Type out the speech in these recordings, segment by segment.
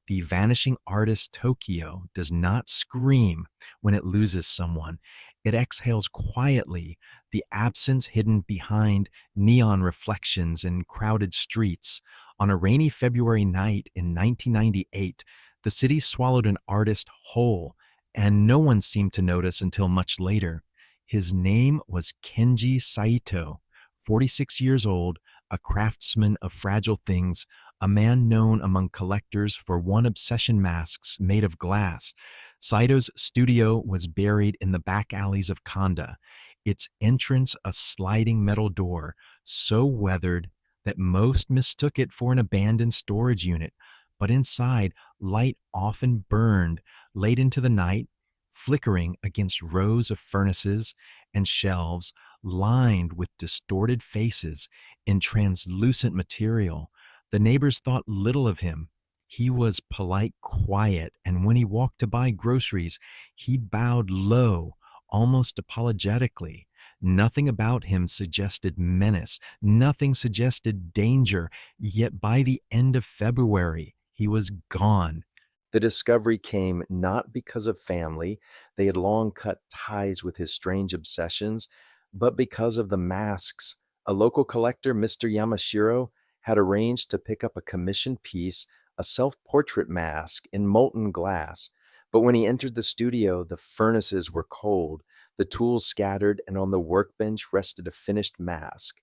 The vanishing artist Tokyo does not scream when it loses someone. It exhales quietly, the absence hidden behind neon reflections in crowded streets. On a rainy February night in 1998, the city swallowed an artist whole, and no one seemed to notice until much later. His name was Kenji Saito, 46 years old, a craftsman of fragile things, a man known among collectors for one obsession masks made of glass. Saito's studio was buried in the back alleys of Kanda, its entrance a sliding metal door, so weathered that most mistook it for an abandoned storage unit. But inside, light often burned late into the night, flickering against rows of furnaces and shelves lined with distorted faces in translucent material. The neighbors thought little of him. He was polite, quiet, and when he walked to buy groceries, he bowed low, almost apologetically. Nothing about him suggested menace, nothing suggested danger, yet by the end of February, he was gone. The discovery came not because of family, they had long cut ties with his strange obsessions, but because of the masks. A local collector, Mr. Yamashiro, had arranged to pick up a commissioned piece, a self-portrait mask in molten glass. But when he entered the studio, the furnaces were cold, the tools scattered, and on the workbench rested a finished mask.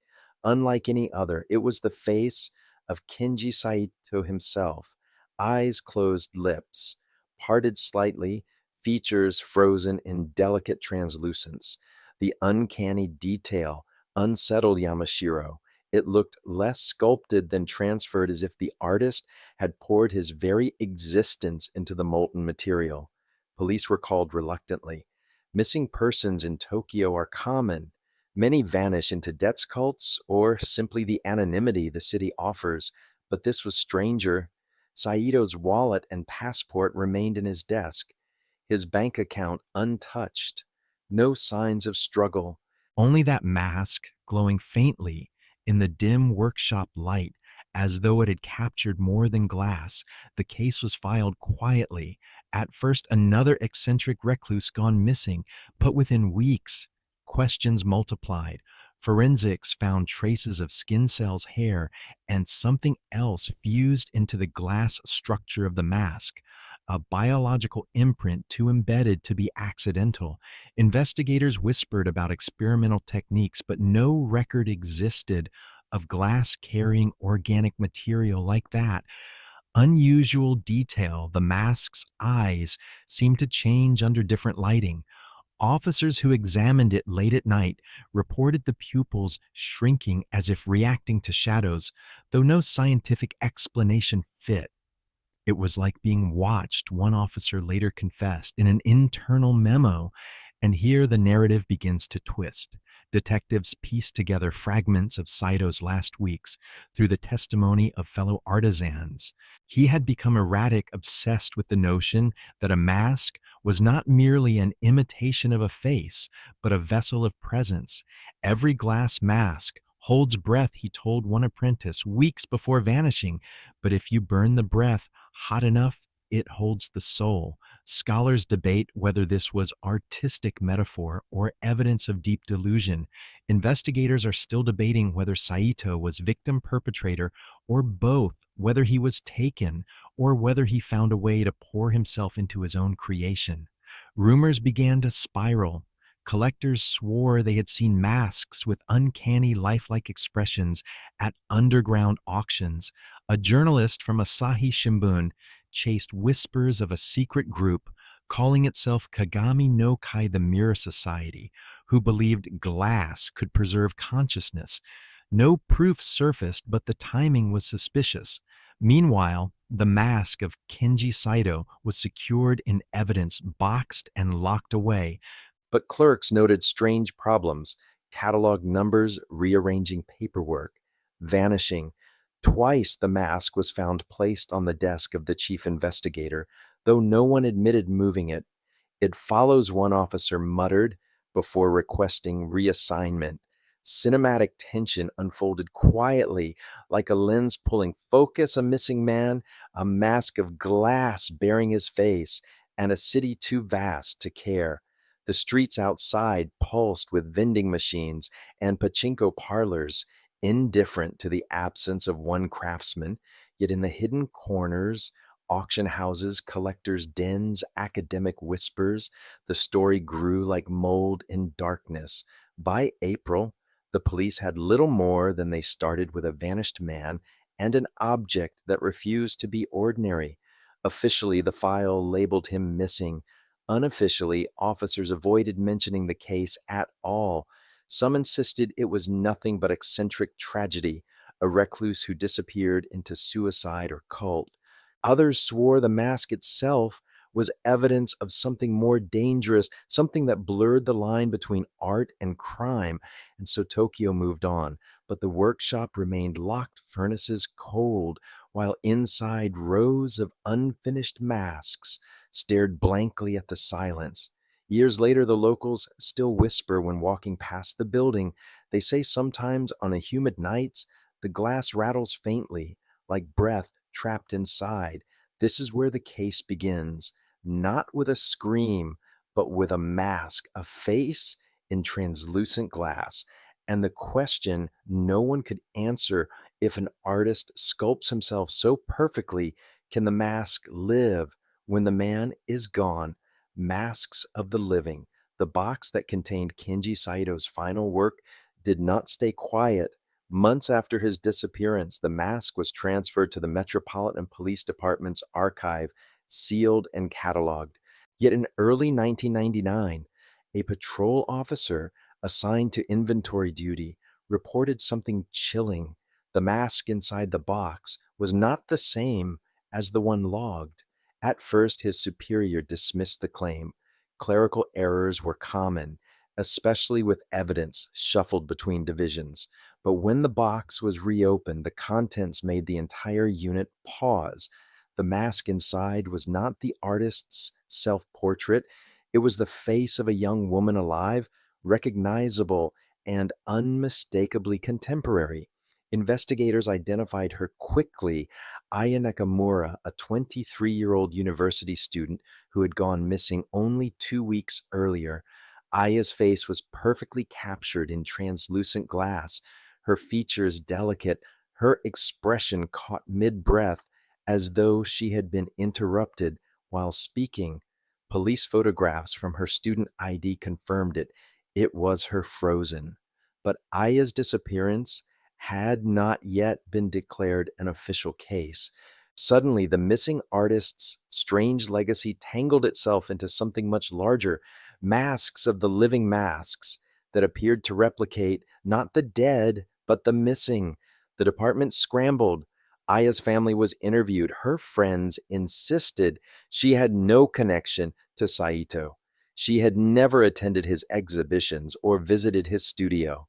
Unlike any other, it was the face of Kenji Saito himself. Eyes closed, lips parted slightly, features frozen in delicate translucence. The uncanny detail unsettled Yamashiro. It looked less sculpted than transferred, as if the artist had poured his very existence into the molten material. Police were called reluctantly. Missing persons in Tokyo are common. Many vanish into death cults or simply the anonymity the city offers, but this was stranger. Saito's wallet and passport remained in his desk, his bank account untouched. No signs of struggle, only that mask glowing faintly in the dim workshop light, as though it had captured more than glass. The case was filed quietly. At first, another eccentric recluse gone missing, but within weeks, questions multiplied. Forensics found traces of skin cells, hair, and something else fused into the glass structure of the mask, a biological imprint too embedded to be accidental. Investigators whispered about experimental techniques, but no record existed of glass carrying organic material like that. Unusual detail, the mask's eyes seemed to change under different lighting. Officers who examined it late at night reported the pupils shrinking as if reacting to shadows, though no scientific explanation fit. It was like being watched, one officer later confessed in an internal memo. And here the narrative begins to twist. Detectives piece together fragments of Saito's last weeks through the testimony of fellow artisans. He had become erratic, obsessed with the notion that a mask was not merely an imitation of a face, but a vessel of presence. Every glass mask holds breath, he told one apprentice weeks before vanishing, but if you burn the breath hot enough, it holds the soul. Scholars debate whether this was artistic metaphor or evidence of deep delusion. Investigators are still debating whether Saito was victim perpetrator or both, whether he was taken or whether he found a way to pour himself into his own creation. Rumors began to spiral. Collectors swore they had seen masks with uncanny lifelike expressions at underground auctions. A journalist from Asahi Shimbun chased whispers of a secret group calling itself Kagami no Kai, the Mirror Society, who believed glass could preserve consciousness. No proof surfaced, but the timing was suspicious. Meanwhile, the mask of Kenji Saito was secured in evidence, boxed and locked away. But clerks noted strange problems: catalog numbers, rearranging paperwork, vanishing. Twice the mask was found placed on the desk of the chief investigator, though no one admitted moving it. It follows, one officer muttered before requesting reassignment. Cinematic tension unfolded quietly, like a lens pulling focus, a missing man, a mask of glass bearing his face, and a city too vast to care. The streets outside pulsed with vending machines and pachinko parlors, indifferent to the absence of one craftsman, yet in the hidden corners, auction houses, collectors' dens, academic whispers, the story grew like mold in darkness. By April, the police had little more than they started with a vanished man and an object that refused to be ordinary. Officially, the file labeled him missing. Unofficially, officers avoided mentioning the case at all. Some insisted it was nothing but eccentric tragedy, a recluse who disappeared into suicide or cult. Others swore the mask itself was evidence of something more dangerous, something that blurred the line between art and crime. And so Tokyo moved on, but the workshop remained locked, furnaces cold, while inside rows of unfinished masks stared blankly at the silence. Years later, the locals still whisper when walking past the building. They say sometimes on a humid night, the glass rattles faintly, like breath trapped inside. This is where the case begins, not with a scream, but with a mask, a face in translucent glass. And the question no one could answer: if an artist sculpts himself so perfectly, can the mask live when the man is gone? Masks of the Living, the box that contained Kenji Saito's final work, did not stay quiet. Months after his disappearance, the mask was transferred to the Metropolitan Police Department's archive, sealed and cataloged. Yet in early 1999, a patrol officer assigned to inventory duty reported something chilling. The mask inside the box was not the same as the one logged. At first, his superior dismissed the claim. Clerical errors were common, especially with evidence shuffled between divisions. But when the box was reopened, the contents made the entire unit pause. The mask inside was not the artist's self portrait, it was the face of a young woman alive, recognizable and unmistakably contemporary. Investigators identified her quickly: Aya Nakamura, a 23-year-old university student who had gone missing only 2 weeks earlier. Aya's face was perfectly captured in translucent glass, her features delicate, her expression caught mid breath, as though she had been interrupted while speaking. Police photographs from her student ID confirmed it. It was her frozen. But Aya's disappearance had not yet been declared an official case. Suddenly, the missing artist's strange legacy tangled itself into something much larger: masks of the living masks that appeared to replicate not the dead, but the missing. The department scrambled. Aya's family was interviewed. Her friends insisted she had no connection to Saito. She had never attended his exhibitions or visited his studio.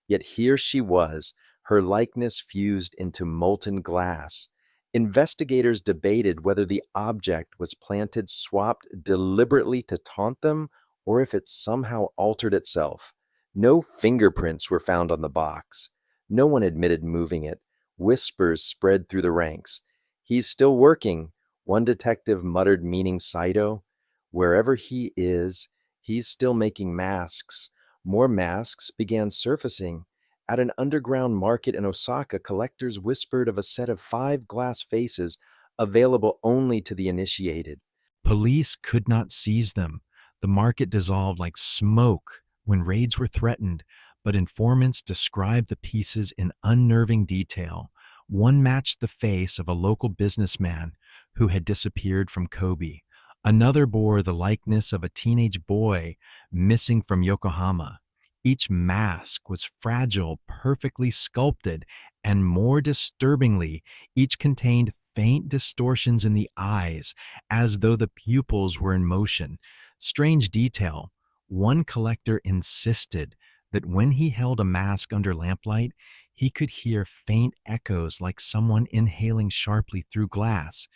Yet here she was, her likeness fused into molten glass. Investigators debated whether the object was planted, swapped deliberately to taunt them, or if it somehow altered itself. No fingerprints were found on the box. No one admitted moving it. Whispers spread through the ranks. "He's still working," one detective muttered, meaning Saito. "Wherever he is, he's still making masks." More masks began surfacing. At an underground market in Osaka, collectors whispered of a set of 5 glass faces available only to the initiated. Police could not seize them. The market dissolved like smoke when raids were threatened, but informants described the pieces in unnerving detail. One matched the face of a local businessman who had disappeared from Kobe. Another bore the likeness of a teenage boy missing from Yokohama. Each mask was fragile, perfectly sculpted, and more disturbingly, each contained faint distortions in the eyes, as though the pupils were in motion. Strange detail: one collector insisted that when he held a mask under lamplight, he could hear faint echoes like someone inhaling sharply through glass.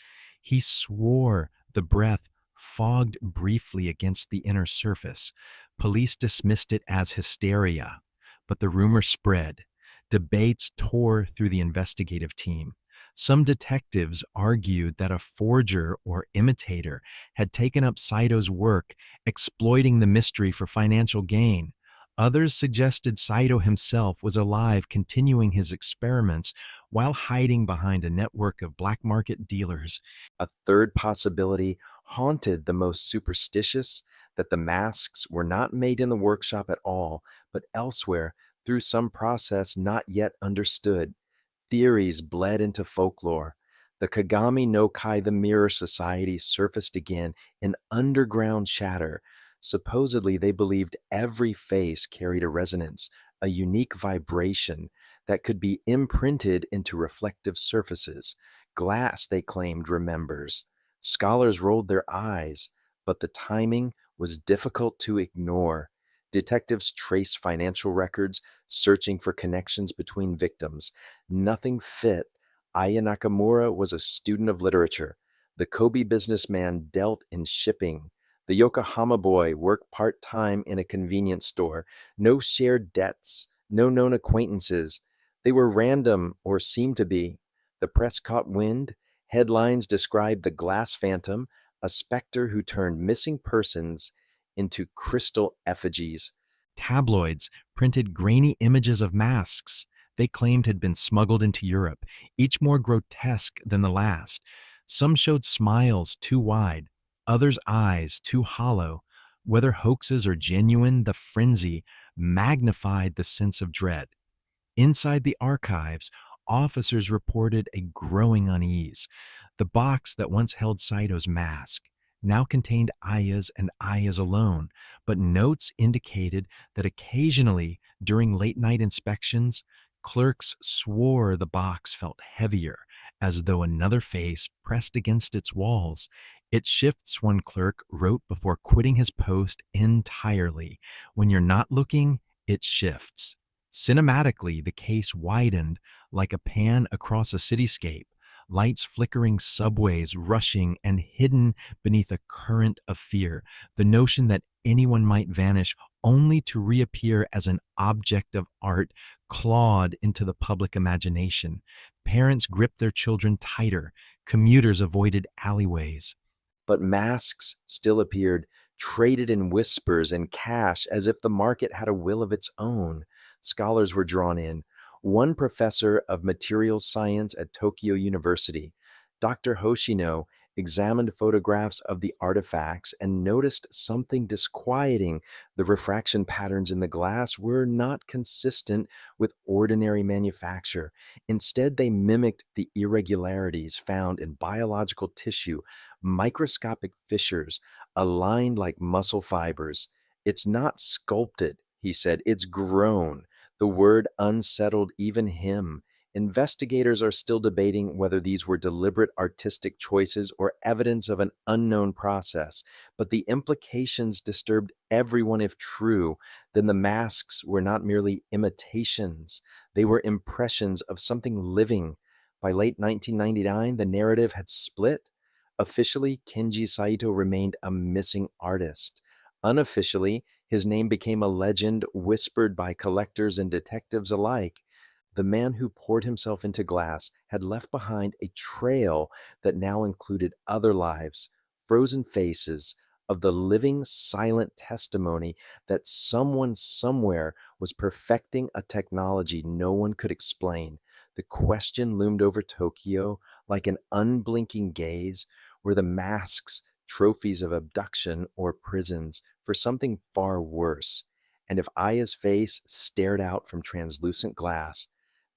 He swore the breath fogged briefly against the inner surface. Police dismissed it as hysteria, but the rumor spread. Debates tore through the investigative team. Some detectives argued that a forger or imitator had taken up Saito's work, exploiting the mystery for financial gain. Others suggested Saito himself was alive, continuing his experiments while hiding behind a network of black market dealers. A third possibility haunted the most superstitious, that the masks were not made in the workshop at all, but elsewhere through some process not yet understood. Theories bled into folklore. The Kagami no Kai, the Mirror Society, surfaced again in underground chatter. Supposedly, they believed every face carried a resonance, a unique vibration that could be imprinted into reflective surfaces. Glass, they claimed, remembers. Scholars rolled their eyes, but the timing was difficult to ignore. Detectives traced financial records, searching for connections between victims. Nothing fit. Aya Nakamura was a student of literature. The Kobe businessman dealt in shipping. The Yokohama boy worked part time in a convenience store. No shared debts, no known acquaintances. They were random, or seemed to be. The press caught wind. Headlines described the glass phantom, a specter who turned missing persons into crystal effigies. Tabloids printed grainy images of masks they claimed had been smuggled into Europe, each more grotesque than the last. Some showed smiles too wide, others eyes too hollow. Whether hoaxes or genuine, the frenzy magnified the sense of dread. Inside the archives, officers reported a growing unease. The box that once held Saito's mask now contained Aya's and Aya's alone, but notes indicated that occasionally, during late night inspections, clerks swore the box felt heavier, as though another face pressed against its walls. It shifts, one clerk wrote before quitting his post entirely. When you're not looking, it shifts. Cinematically, the case widened like a pan across a cityscape, lights flickering, subways rushing, and hidden beneath a current of fear. The notion that anyone might vanish only to reappear as an object of art clawed into the public imagination. Parents gripped their children tighter, commuters avoided alleyways. But masks still appeared, traded in whispers and cash as if the market had a will of its own. Scholars were drawn in. One professor of materials science at Tokyo University, Dr. Hoshino, examined photographs of the artifacts and noticed something disquieting. The refraction patterns in the glass were not consistent with ordinary manufacture. Instead, they mimicked the irregularities found in biological tissue, microscopic fissures aligned like muscle fibers. It's not sculpted, he said, it's grown. The word unsettled even him. Investigators are still debating whether these were deliberate artistic choices or evidence of an unknown process, but the implications disturbed everyone if true. Then the masks were not merely imitations, they were impressions of something living. By late 1999, the narrative had split. Officially, Kenji Saito remained a missing artist. Unofficially, his name became a legend whispered by collectors and detectives alike. The man who poured himself into glass had left behind a trail that now included other lives, frozen faces, of the living, silent testimony that someone somewhere was perfecting a technology no one could explain. The question loomed over Tokyo like an unblinking gaze. Were the masks trophies of abduction or prisons for something far worse? And if Aya's face stared out from translucent glass,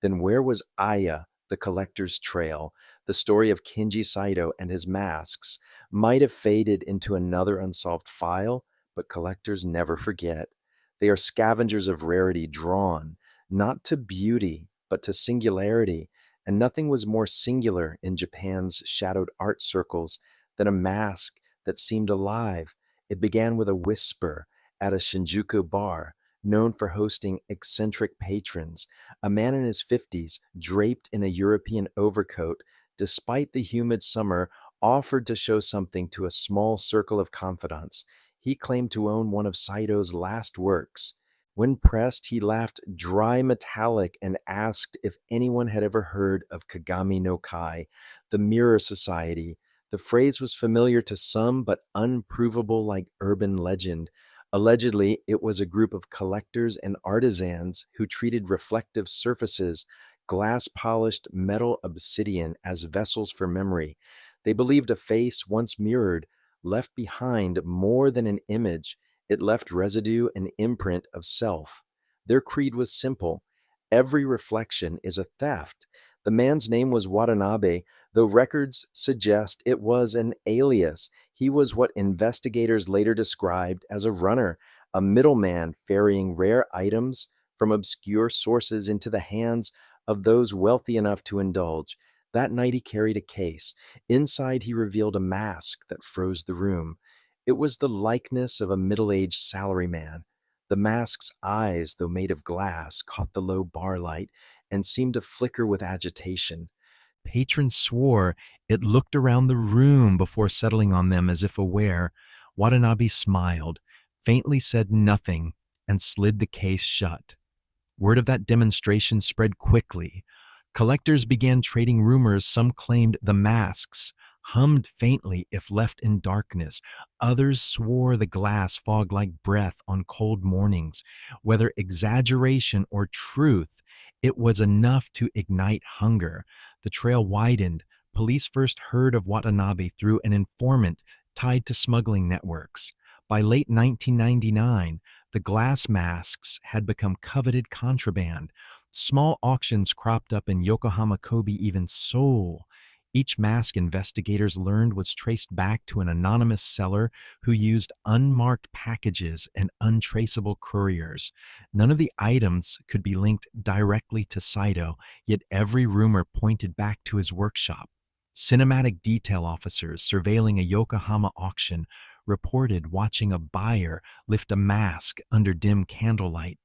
then where was Aya, the collector's trail? The story of Kenji Saito and his masks might have faded into another unsolved file, but collectors never forget. They are scavengers of rarity, drawn not to beauty, but to singularity, and nothing was more singular in Japan's shadowed art circles than a mask that seemed alive. It began with a whisper at a Shinjuku bar, known for hosting eccentric patrons. A man in his 50s, draped in a European overcoat, despite the humid summer, offered to show something to a small circle of confidants. He claimed to own one of Saito's last works. When pressed, he laughed dry metallic and asked if anyone had ever heard of Kagami no Kai, the Mirror Society. The phrase was familiar to some, but unprovable like urban legend. Allegedly, it was a group of collectors and artisans who treated reflective surfaces, glass polished metal obsidian, as vessels for memory. They believed a face once mirrored left behind more than an image. It left residue and imprint of self. Their creed was simple: every reflection is a theft. The man's name was Watanabe, though records suggest it was an alias. He was what investigators later described as a runner, a middleman ferrying rare items from obscure sources into the hands of those wealthy enough to indulge. That night he carried a case. Inside he revealed a mask that froze the room. It was the likeness of a middle-aged salaryman. The mask's eyes, though made of glass, caught the low bar light and seemed to flicker with agitation. Patrons swore it looked around the room before settling on them as if aware. Watanabe smiled, faintly said nothing, and slid the case shut. Word of that demonstration spread quickly. Collectors began trading rumors. Some claimed the masks hummed faintly if left in darkness. Others swore the glass fogged like breath on cold mornings. Whether exaggeration or truth, it was enough to ignite hunger. The trail widened. Police first heard of Watanabe through an informant tied to smuggling networks. By late 1999, the glass masks had become coveted contraband. Small auctions cropped up in Yokohama, Kobe, even Seoul. Each mask investigators learned was traced back to an anonymous seller who used unmarked packages and untraceable couriers. None of the items could be linked directly to Saito, yet every rumor pointed back to his workshop. Cinematic detail officers surveilling a Yokohama auction reported watching a buyer lift a mask under dim candlelight.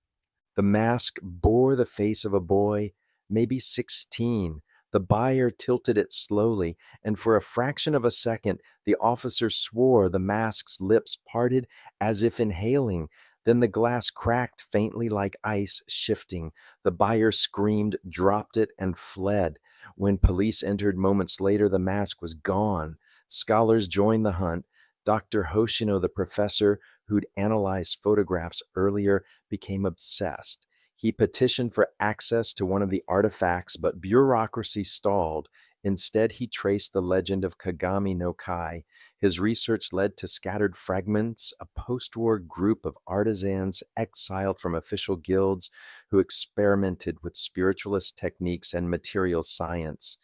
The mask bore the face of a boy, maybe 16. The buyer tilted it slowly, and for a fraction of a second, the officer swore the mask's lips parted as if inhaling. Then the glass cracked faintly like ice shifting. The buyer screamed, dropped it, and fled. When police entered moments later, the mask was gone. Scholars joined the hunt. Dr. Hoshino, the professor who'd analyzed photographs earlier, became obsessed. He petitioned for access to one of the artifacts, but bureaucracy stalled. Instead, he traced the legend of Kagami no Kai. His research led to scattered fragments, a post-war group of artisans exiled from official guilds who experimented with spiritualist techniques and material science.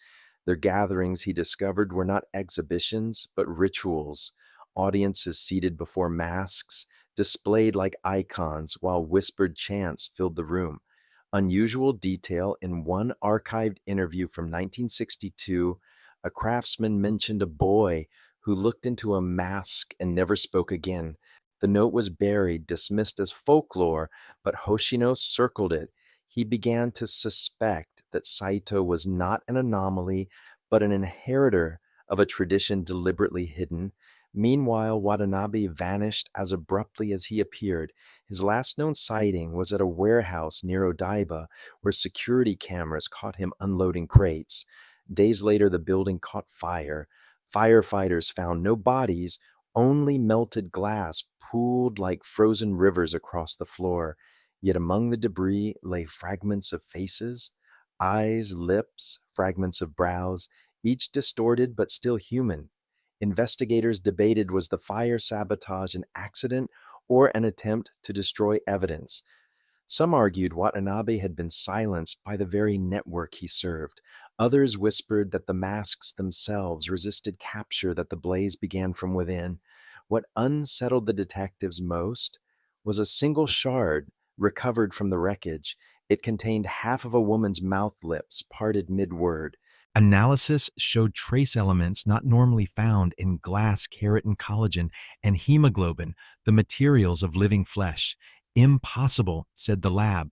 Their gatherings, he discovered, were not exhibitions, but rituals. Audiences seated before masks, displayed like icons, while whispered chants filled the room. Unusual detail: in one archived interview from 1962, a craftsman mentioned a boy who looked into a mask and never spoke again. The note was buried, dismissed as folklore, but Hoshino circled it. He began to suspect that Saito was not an anomaly, but an inheritor of a tradition deliberately hidden. Meanwhile, Watanabe vanished as abruptly as he appeared. His last known sighting was at a warehouse near Odaiba, where security cameras caught him unloading crates. Days later, the building caught fire. Firefighters found no bodies, only melted glass pooled like frozen rivers across the floor. Yet among the debris lay fragments of faces, eyes, lips, fragments of brows, each distorted but still human. Investigators debated, was the fire sabotage an accident or an attempt to destroy evidence? Some argued Watanabe had been silenced by the very network he served. Others whispered that the masks themselves resisted capture, that the blaze began from within. What unsettled the detectives most was a single shard recovered from the wreckage. It contained half of a woman's mouth lips, parted mid-word. Analysis showed trace elements not normally found in glass, keratin, collagen, and hemoglobin, the materials of living flesh. Impossible, said the lab.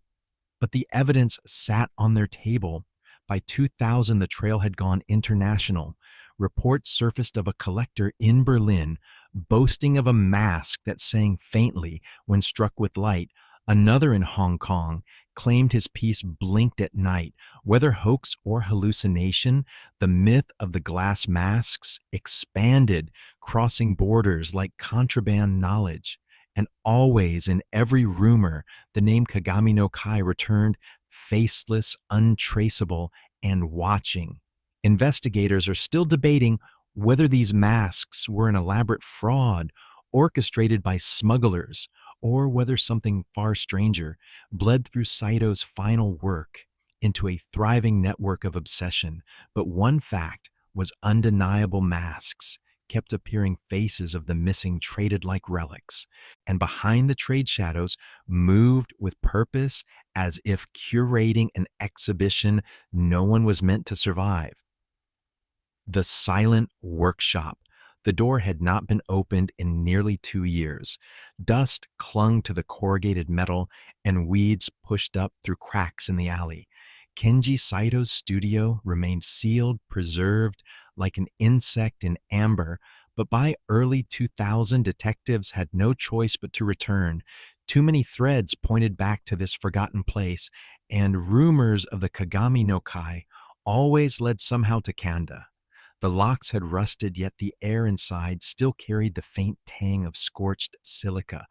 But the evidence sat on their table. By 2000, the trail had gone international. Reports surfaced of a collector in Berlin boasting of a mask that sang faintly when struck with light, Another in Hong Kong claimed his piece blinked at night. Whether hoax or hallucination, the myth of the glass masks expanded, crossing borders like contraband knowledge. And always in every rumor, the name Kagami no Kai returned, faceless, untraceable, and watching. Investigators are still debating whether these masks were an elaborate fraud orchestrated by smugglers, or whether something far stranger bled through Saito's final work into a thriving network of obsession. But one fact was undeniable: masks kept appearing, faces of the missing traded like relics, and behind the trade shadows moved with purpose, as if curating an exhibition no one was meant to survive. The silent workshop. The door had not been opened in nearly 2 years. Dust clung to the corrugated metal, and weeds pushed up through cracks in the alley. Kenji Saito's studio remained sealed, preserved like an insect in amber, but by early 2000, detectives had no choice but to return. Too many threads pointed back to this forgotten place, and rumors of the Kagami no Kai always led somehow to Kanda. The locks had rusted, yet the air inside still carried the faint tang of scorched silica.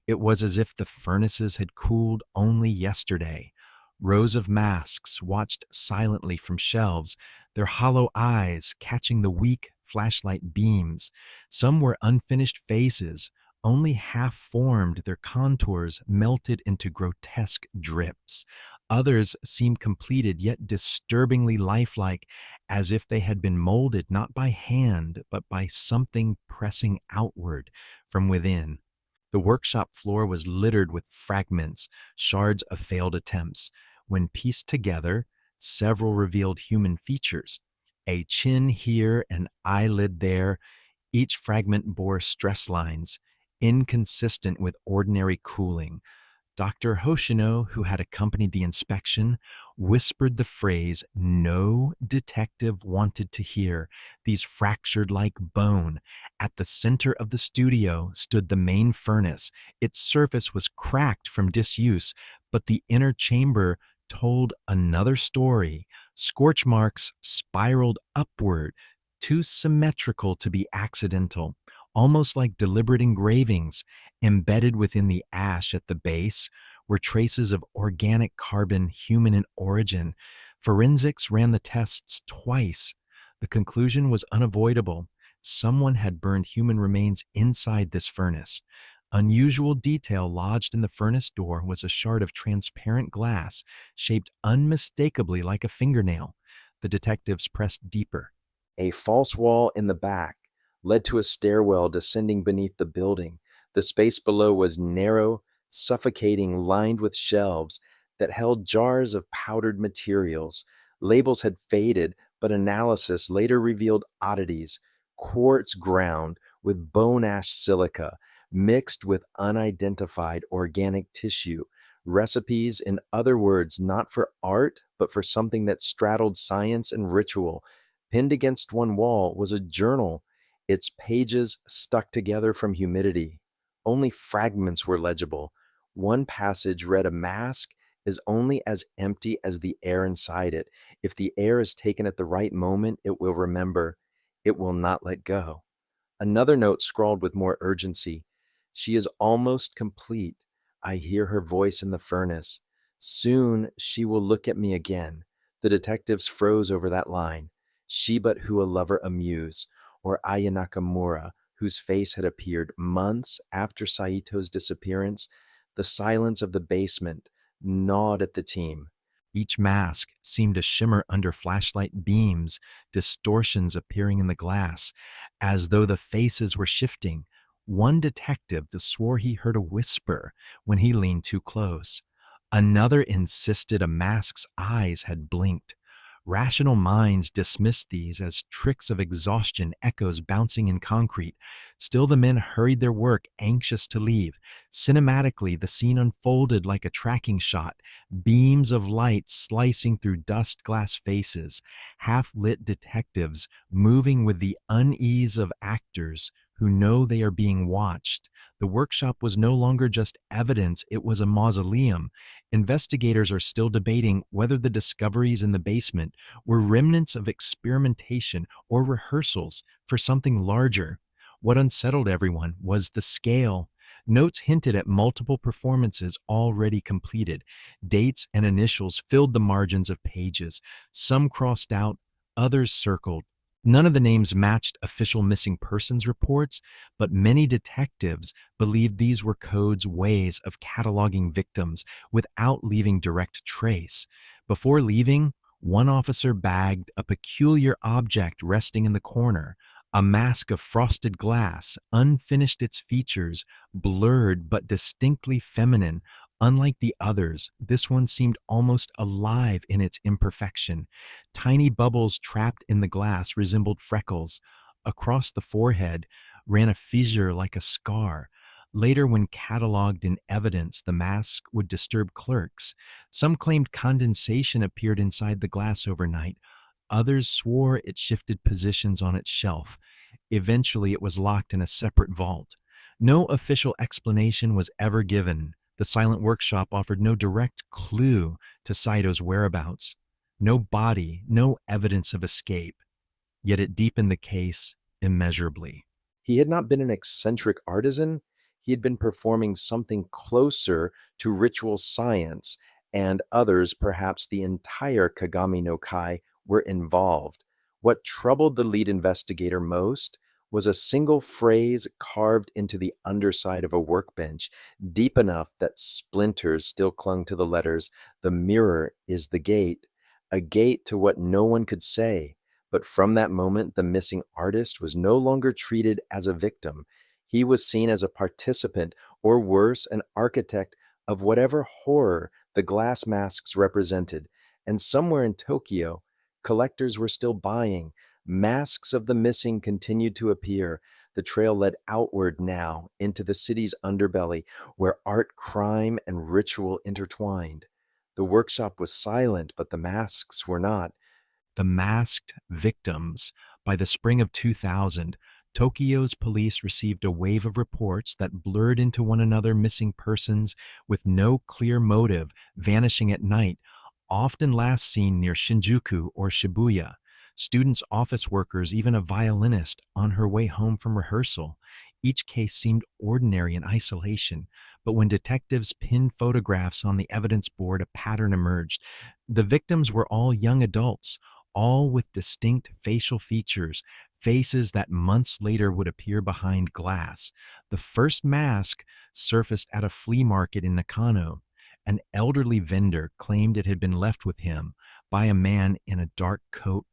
It was as if the furnaces had cooled only yesterday. Rows of masks watched silently from shelves, their hollow eyes catching the weak flashlight beams. Some were unfinished faces, only half formed, their contours melted into grotesque drips. Others seemed completed, yet disturbingly lifelike, as if they had been molded not by hand, but by something pressing outward from within. The workshop floor was littered with fragments, shards of failed attempts. When pieced together, several revealed human features: a chin here, an eyelid there. Each fragment bore stress lines, inconsistent with ordinary cooling. Dr. Hoshino, who had accompanied the inspection, whispered the phrase no detective wanted to hear: these fractured like bone. At the center of the studio stood the main furnace. Its surface was cracked from disuse, but the inner chamber told another story. Scorch marks spiraled upward, too symmetrical to be accidental, almost like deliberate engravings. Embedded within the ash at the base were traces of organic carbon, human in origin. Forensics ran the tests twice. The conclusion was unavoidable: someone had burned human remains inside this furnace. Unusual detail lodged in the furnace door was a shard of transparent glass, shaped unmistakably like a fingernail. The detectives pressed deeper. A false wall in the back led to a stairwell descending beneath the building. The space below was narrow, suffocating, lined with shelves that held jars of powdered materials. Labels had faded, but analysis later revealed oddities: quartz ground with bone ash silica, mixed with unidentified organic tissue. Recipes, in other words, not for art, but for something that straddled science and ritual. Pinned against one wall was a journal, its pages stuck together from humidity. Only fragments were legible. One passage read: a mask is only as empty as the air inside it. If the air is taken at the right moment, it will remember. It will not let go. Another note scrawled with more urgency: she is almost complete. I hear her voice in the furnace. Soon she will look at me again. The detectives froze over that line. She but who a lover amuse. Or Aya Nakamura, whose face had appeared months after Saito's disappearance. The silence of the basement gnawed at the team. Each mask seemed to shimmer under flashlight beams, distortions appearing in the glass, as though the faces were shifting. One detective swore he heard a whisper when he leaned too close. Another insisted a mask's eyes had blinked. Rational minds dismissed these as tricks of exhaustion, echoes bouncing in concrete. Still, the men hurried their work, anxious to leave. Cinematically, the scene unfolded like a tracking shot: beams of light slicing through dust glass faces, half-lit detectives moving with the unease of actors who know they are being watched. The workshop was no longer just evidence, it was a mausoleum. Investigators are still debating whether the discoveries in the basement were remnants of experimentation or rehearsals for something larger. What unsettled everyone was the scale. Notes hinted at multiple performances already completed. Dates and initials filled the margins of pages. Some crossed out, others circled. None of the names matched official missing persons reports, but many detectives believed these were codes' ways of cataloging victims without leaving direct trace. Before leaving, one officer bagged a peculiar object resting in the corner, a mask of frosted glass, unfinished its features, blurred but distinctly feminine. Unlike the others, this one seemed almost alive in its imperfection. Tiny bubbles trapped in the glass resembled freckles. Across the forehead ran a fissure like a scar. Later, when cataloged in evidence, the mask would disturb clerks. Some claimed condensation appeared inside the glass overnight. Others swore it shifted positions on its shelf. Eventually, it was locked in a separate vault. No official explanation was ever given. The silent workshop offered no direct clue to Saito's whereabouts. No body, no evidence of escape. Yet it deepened the case immeasurably. He had not been an eccentric artisan, he had been performing something closer to ritual science, and others, perhaps the entire Kagami no Kai, were involved. What troubled the lead investigator most was a single phrase carved into the underside of a workbench, deep enough that splinters still clung to the letters, "The mirror is the gate," a gate to what no one could say. But from that moment, the missing artist was no longer treated as a victim. He was seen as a participant, or worse, an architect of whatever horror the glass masks represented. And somewhere in Tokyo, collectors were still buying. Masks of the missing continued to appear. The trail led outward now into the city's underbelly, where art, crime, and ritual intertwined. The workshop was silent, but the masks were not. The masked victims. By the spring of 2000, Tokyo's police received a wave of reports that blurred into one another missing persons with no clear motive vanishing at night, often last seen near Shinjuku or Shibuya. Students, office workers, even a violinist on her way home from rehearsal. Each case seemed ordinary in isolation, but when detectives pinned photographs on the evidence board, a pattern emerged. The victims were all young adults, all with distinct facial features, faces that months later would appear behind glass. The first mask surfaced at a flea market in Nakano. An elderly vendor claimed it had been left with him by a man in a dark coat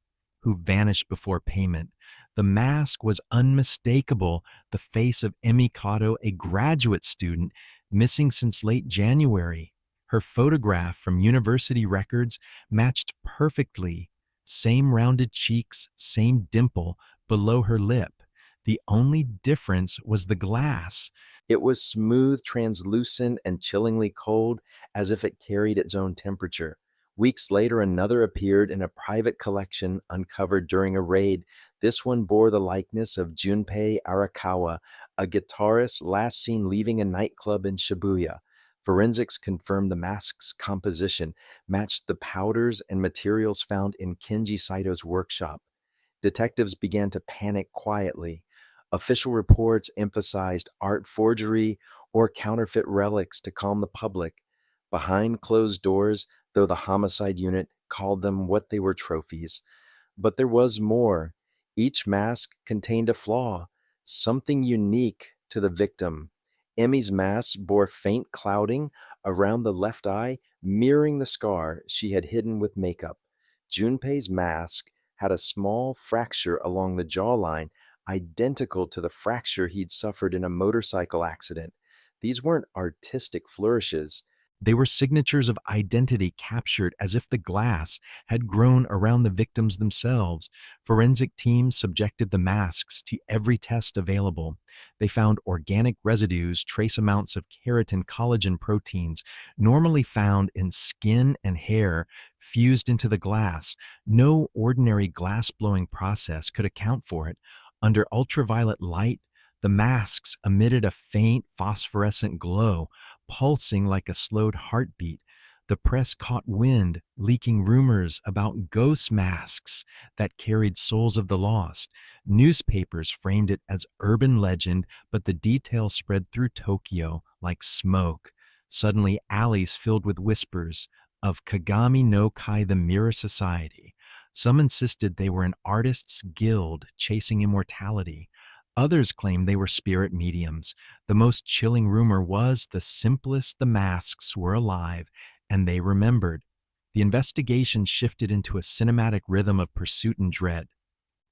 who vanished before payment. The mask was unmistakable, the face of Emi Kato, a graduate student, missing since late January. Her photograph from university records matched perfectly. Same rounded cheeks, same dimple below her lip. The only difference was the glass. It was smooth, translucent, and chillingly cold, as if it carried its own temperature. Weeks later, another appeared in a private collection uncovered during a raid. This one bore the likeness of Junpei Arakawa, a guitarist last seen leaving a nightclub in Shibuya. Forensics confirmed the mask's composition matched the powders and materials found in Kenji Saito's workshop. Detectives began to panic quietly. Official reports emphasized art forgery or counterfeit relics to calm the public. Behind closed doors, though the homicide unit called them what they were, trophies. But there was more. Each mask contained a flaw, something unique to the victim. Emmy's mask bore faint clouding around the left eye, mirroring the scar she had hidden with makeup. Junpei's mask had a small fracture along the jawline, identical to the fracture he'd suffered in a motorcycle accident. These weren't artistic flourishes. They were signatures of identity captured as if the glass had grown around the victims themselves. Forensic teams subjected the masks to every test available. They found organic residues, trace amounts of keratin collagen proteins normally found in skin and hair fused into the glass. No ordinary glass blowing process could account for it. Under ultraviolet light, The masks emitted a faint phosphorescent glow, pulsing like a slowed heartbeat. The press caught wind, leaking rumors about ghost masks that carried souls of the lost. Newspapers framed it as urban legend, but the details spread through Tokyo like smoke. Suddenly, alleys filled with whispers of Kagami no Kai, the Mirror Society. Some insisted they were an artists' guild chasing immortality. Others claimed they were spirit mediums. The most chilling rumor was the simplest the masks were alive, and they remembered. The investigation shifted into a cinematic rhythm of pursuit and dread.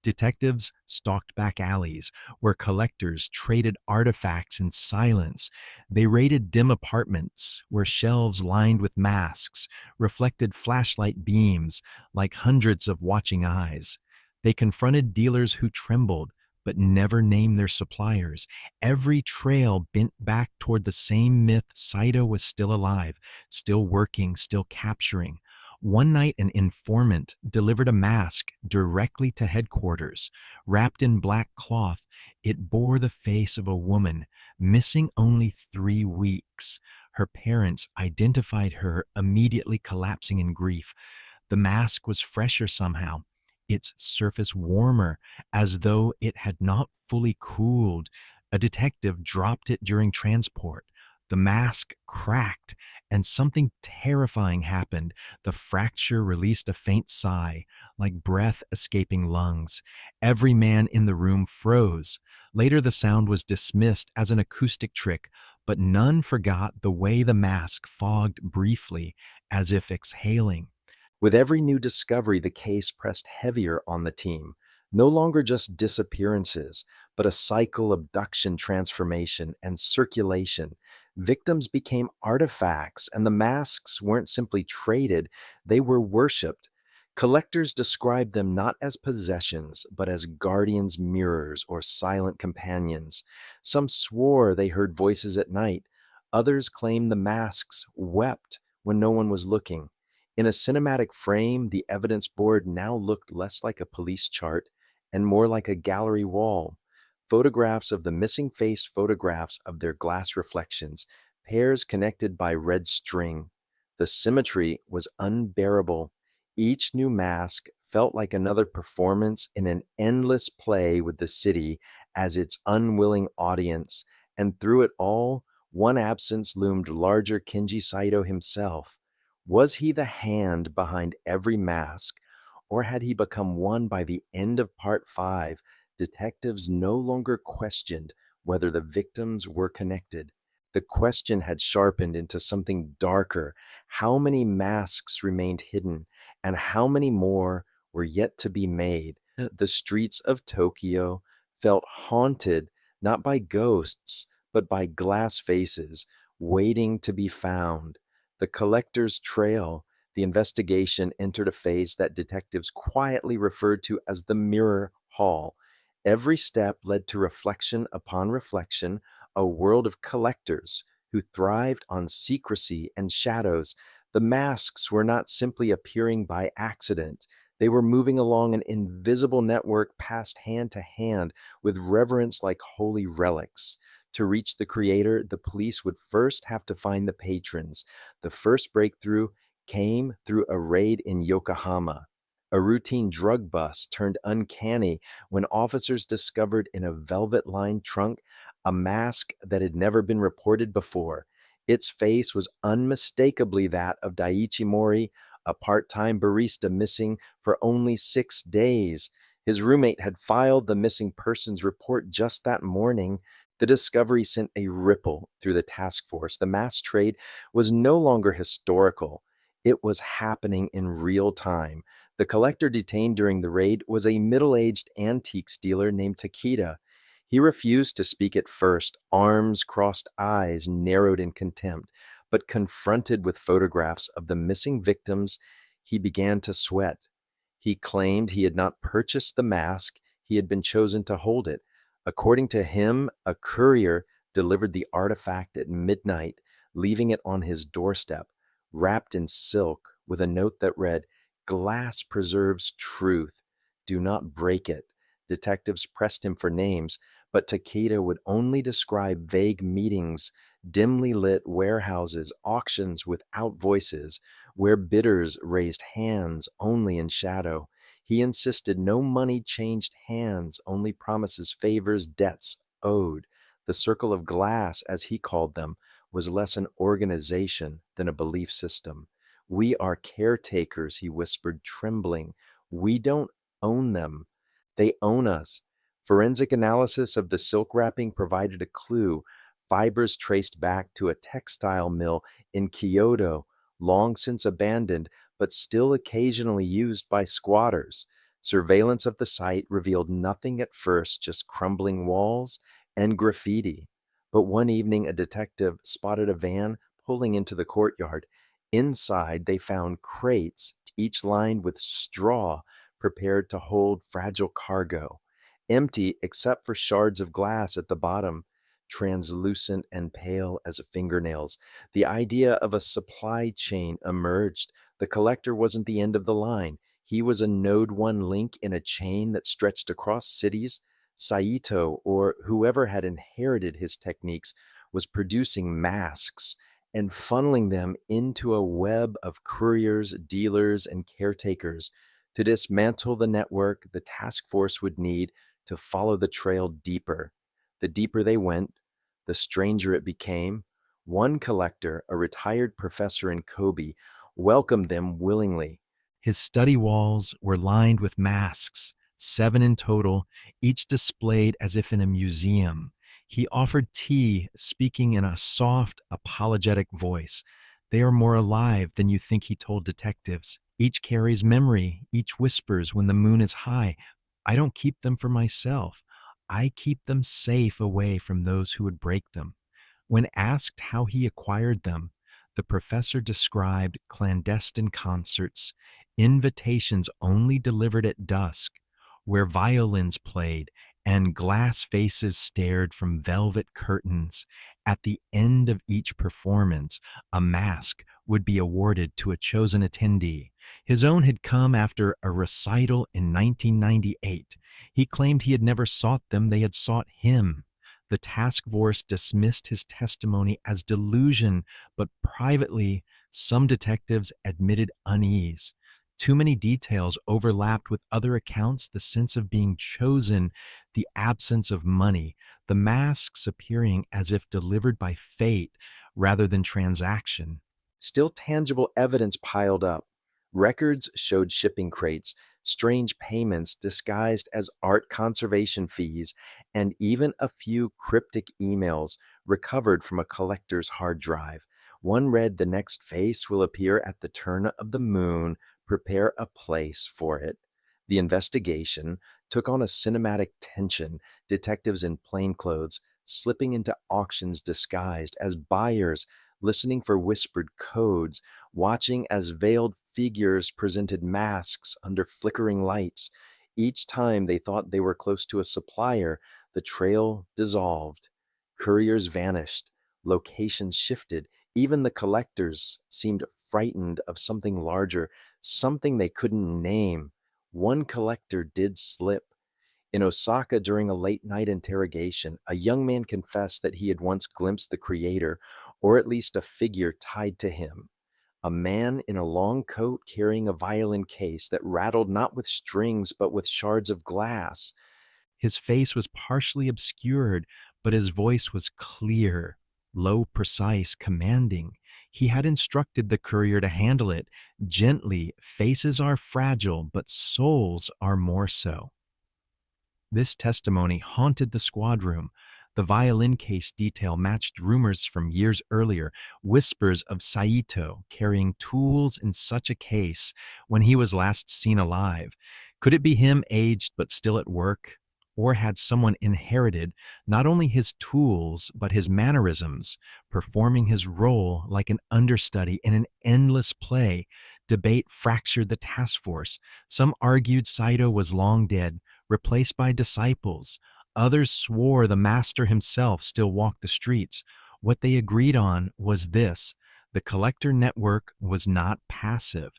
Detectives stalked back alleys where collectors traded artifacts in silence. They raided dim apartments where shelves lined with masks reflected flashlight beams like hundreds of watching eyes. They confronted dealers who trembled but never named their suppliers. Every trail bent back toward the same myth: Saito was still alive, still working, still capturing. One night, an informant delivered a mask directly to headquarters. Wrapped in black cloth, it bore the face of a woman, missing only 3 weeks. Her parents identified her, immediately collapsing in grief. The mask was fresher somehow, its surface warmer, as though it had not fully cooled. A detective dropped it during transport. The mask cracked, and something terrifying happened. The fracture released a faint sigh, like breath escaping lungs. Every man in the room froze. Later, the sound was dismissed as an acoustic trick, but none forgot the way the mask fogged briefly, as if exhaling. With every new discovery, the case pressed heavier on the team. No longer just disappearances, but a cycle: abduction, transformation, and circulation. Victims became artifacts, and the masks weren't simply traded, they were worshipped. Collectors described them not as possessions, but as guardians, mirrors, or silent companions. Some swore they heard voices at night. Others claimed the masks wept when no one was looking. In a cinematic frame, the evidence board now looked less like a police chart and more like a gallery wall. Photographs of the missing face, photographs of their glass reflections, pairs connected by red string. The symmetry was unbearable. Each new mask felt like another performance in an endless play with the city as its unwilling audience, and through it all, one absence loomed larger: Kenji Saito himself. Was he the hand behind every mask, or had he become one? By the end of part 5, detectives no longer questioned whether the victims were connected. The question had sharpened into something darker: how many masks remained hidden, and how many more were yet to be made? The streets of Tokyo felt haunted not by ghosts, but by glass faces waiting to be found. The collector's trail, the investigation, entered a phase that detectives quietly referred to as the Mirror Hall. Every step led to reflection upon reflection, a world of collectors who thrived on secrecy and shadows. The masks were not simply appearing by accident. They were moving along an invisible network, passed hand to hand with reverence like holy relics. To reach the creator, the police would first have to find the patrons. The first breakthrough came through a raid in Yokohama. A routine drug bust turned uncanny when officers discovered in a velvet-lined trunk a mask that had never been reported before. Its face was unmistakably that of Daiichi Mori, a part-time barista missing for only 6 days. His roommate had filed the missing persons report just that morning. The discovery sent a ripple through the task force. The mask trade was no longer historical. It was happening in real time. The collector detained during the raid was a middle-aged antiques dealer named Takeda. He refused to speak at first, arms crossed, eyes narrowed in contempt, but confronted with photographs of the missing victims, he began to sweat. He claimed he had not purchased the mask, he had been chosen to hold it. According to him, a courier delivered the artifact at midnight, leaving it on his doorstep, wrapped in silk, with a note that read, "Glass preserves truth. Do not break it." Detectives pressed him for names, But Takeda would only describe vague meetings, dimly lit warehouses, auctions without voices, where bidders raised hands only in shadow. He insisted no money changed hands, only promises, favors, debts owed. The circle of glass, as he called them, was less an organization than a belief system. We are caretakers, he whispered, trembling. We don't own them. They own us. Forensic analysis of the silk wrapping provided a clue. Fibers traced back to a textile mill in Kyoto, long since abandoned, but still occasionally used by squatters. Surveillance of the site revealed nothing at first, just crumbling walls and graffiti. But one evening, a detective spotted a van pulling into the courtyard. Inside, they found crates, each lined with straw, prepared to hold fragile cargo. Empty except for shards of glass at the bottom, translucent and pale as fingernails. The idea of a supply chain emerged. The collector wasn't the end of the line. He was a node one link in a chain that stretched across cities. Saito, or whoever had inherited his techniques, was producing masks and funneling them into a web of couriers, dealers, and caretakers. To dismantle the network, the task force would need to follow the trail deeper. The deeper they went, the stranger it became. One collector, a retired professor in Kobe, welcomed them willingly. His study walls were lined with masks, 7 in total, each displayed as if in a museum. He offered tea, speaking in a soft, apologetic voice. They are more alive than you think, he told detectives. Each carries memory, each whispers when the moon is high. I don't keep them for myself. I keep them safe away from those who would break them. When asked how he acquired them, the professor described clandestine concerts, invitations only delivered at dusk, where violins played and glass faces stared from velvet curtains. At the end of each performance, a mask would be awarded to a chosen attendee. His own had come after a recital in 1998. He claimed he had never sought them, they had sought him. The task force dismissed his testimony as delusion, but privately, some detectives admitted unease. Too many details overlapped with other accounts, the sense of being chosen, the absence of money, the masks appearing as if delivered by fate rather than transaction. Still tangible evidence piled up. Records showed shipping crates, strange payments disguised as art conservation fees, and even a few cryptic emails recovered from a collector's hard drive. One read, "The next face will appear at the turn of the moon. Prepare a place for it." The investigation took on a cinematic tension, detectives in plainclothes slipping into auctions disguised as buyers, listening for whispered codes, watching as veiled figures presented masks under flickering lights. Each time they thought they were close to a supplier, the trail dissolved. Couriers vanished. Locations shifted. Even the collectors seemed frightened of something larger, something they couldn't name. One collector did slip. In Osaka, during a late night interrogation, a young man confessed that he had once glimpsed the creator, or at least a figure tied to him. A man in a long coat carrying a violin case that rattled not with strings but with shards of glass. His face was partially obscured, but his voice was clear, low, precise, commanding. He had instructed the courier to handle it gently. Faces are fragile, but souls are more so. This testimony haunted the squad room. The violin case detail matched rumors from years earlier, whispers of Saito carrying tools in such a case when he was last seen alive. Could it be him, aged but still at work? Or had someone inherited not only his tools but his mannerisms, performing his role like an understudy in an endless play? Debate fractured the task force. Some argued Saito was long dead, replaced by disciples. Others swore the master himself still walked the streets. What they agreed on was this: the collector network was not passive.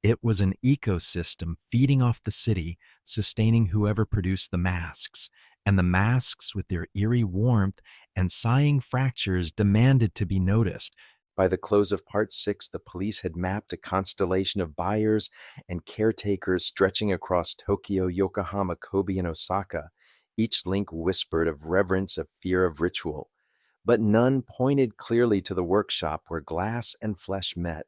It was an ecosystem feeding off the city, sustaining whoever produced the masks. and the masks, with their eerie warmth and sighing fractures, demanded to be noticed. By the close of part 6, the police had mapped a constellation of buyers and caretakers stretching across Tokyo, Yokohama, Kobe, and Osaka. Each link whispered of reverence, of fear, of ritual, but none pointed clearly to the workshop where glass and flesh met.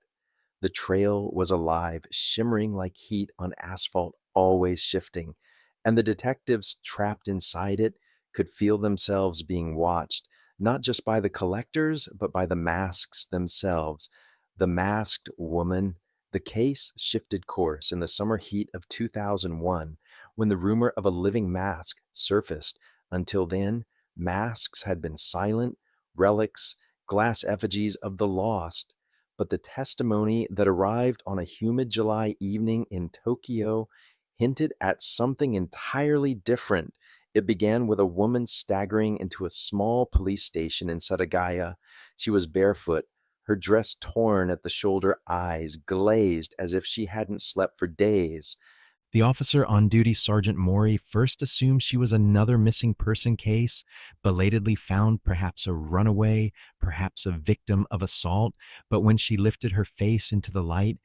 The trail was alive, shimmering like heat on asphalt always shifting, and the detectives trapped inside it could feel themselves being watched, not just by the collectors, but by the masks themselves. The masked woman. The case shifted course in the summer heat of 2001 when the rumor of a living mask surfaced. Until then, masks had been silent, relics, glass effigies of the lost. But the testimony that arrived on a humid July evening in Tokyo hinted at something entirely different. It began with a woman staggering into a small police station in Satagaya. She was barefoot, her dress torn at the shoulder, eyes glazed as if she hadn't slept for days. The officer on duty, Sergeant Mori, first assumed she was another missing person case, belatedly found perhaps a runaway, perhaps a victim of assault. But when she lifted her face into the light,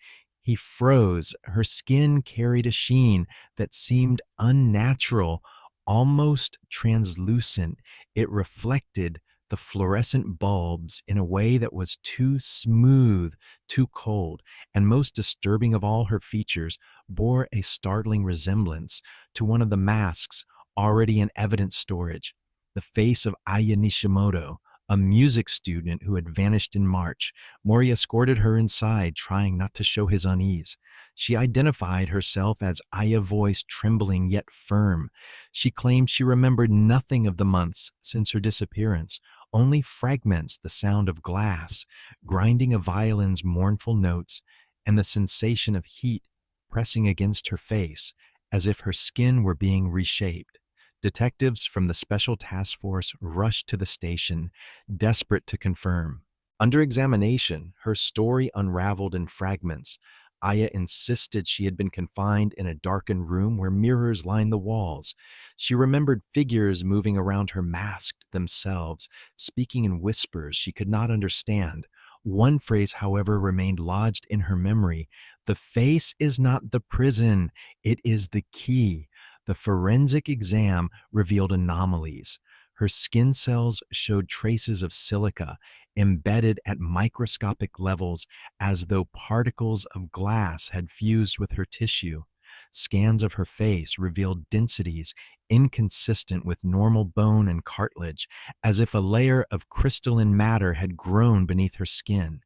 he froze. Her skin carried a sheen that seemed unnatural, almost translucent. It reflected the fluorescent bulbs in a way that was too smooth, too cold, and most disturbing of all, her features bore a startling resemblance to one of the masks already in evidence storage, the face of Aya Nishimoto, a music student who had vanished in March. Mori escorted her inside, trying not to show his unease. She identified herself as Aya, voice trembling yet firm. She claimed she remembered nothing of the months since her disappearance, only fragments, the sound of glass, grinding a violin's mournful notes, and the sensation of heat pressing against her face, as if her skin were being reshaped. Detectives from the Special Task Force rushed to the station, desperate to confirm. Under examination, her story unraveled in fragments. Aya insisted she had been confined in a darkened room where mirrors lined the walls. She remembered figures moving around her, masked themselves, speaking in whispers she could not understand. One phrase, however, remained lodged in her memory: "The face is not the prison, it is the key." The forensic exam revealed anomalies. Her skin cells showed traces of silica embedded at microscopic levels, as though particles of glass had fused with her tissue. Scans of her face revealed densities inconsistent with normal bone and cartilage, as if a layer of crystalline matter had grown beneath her skin.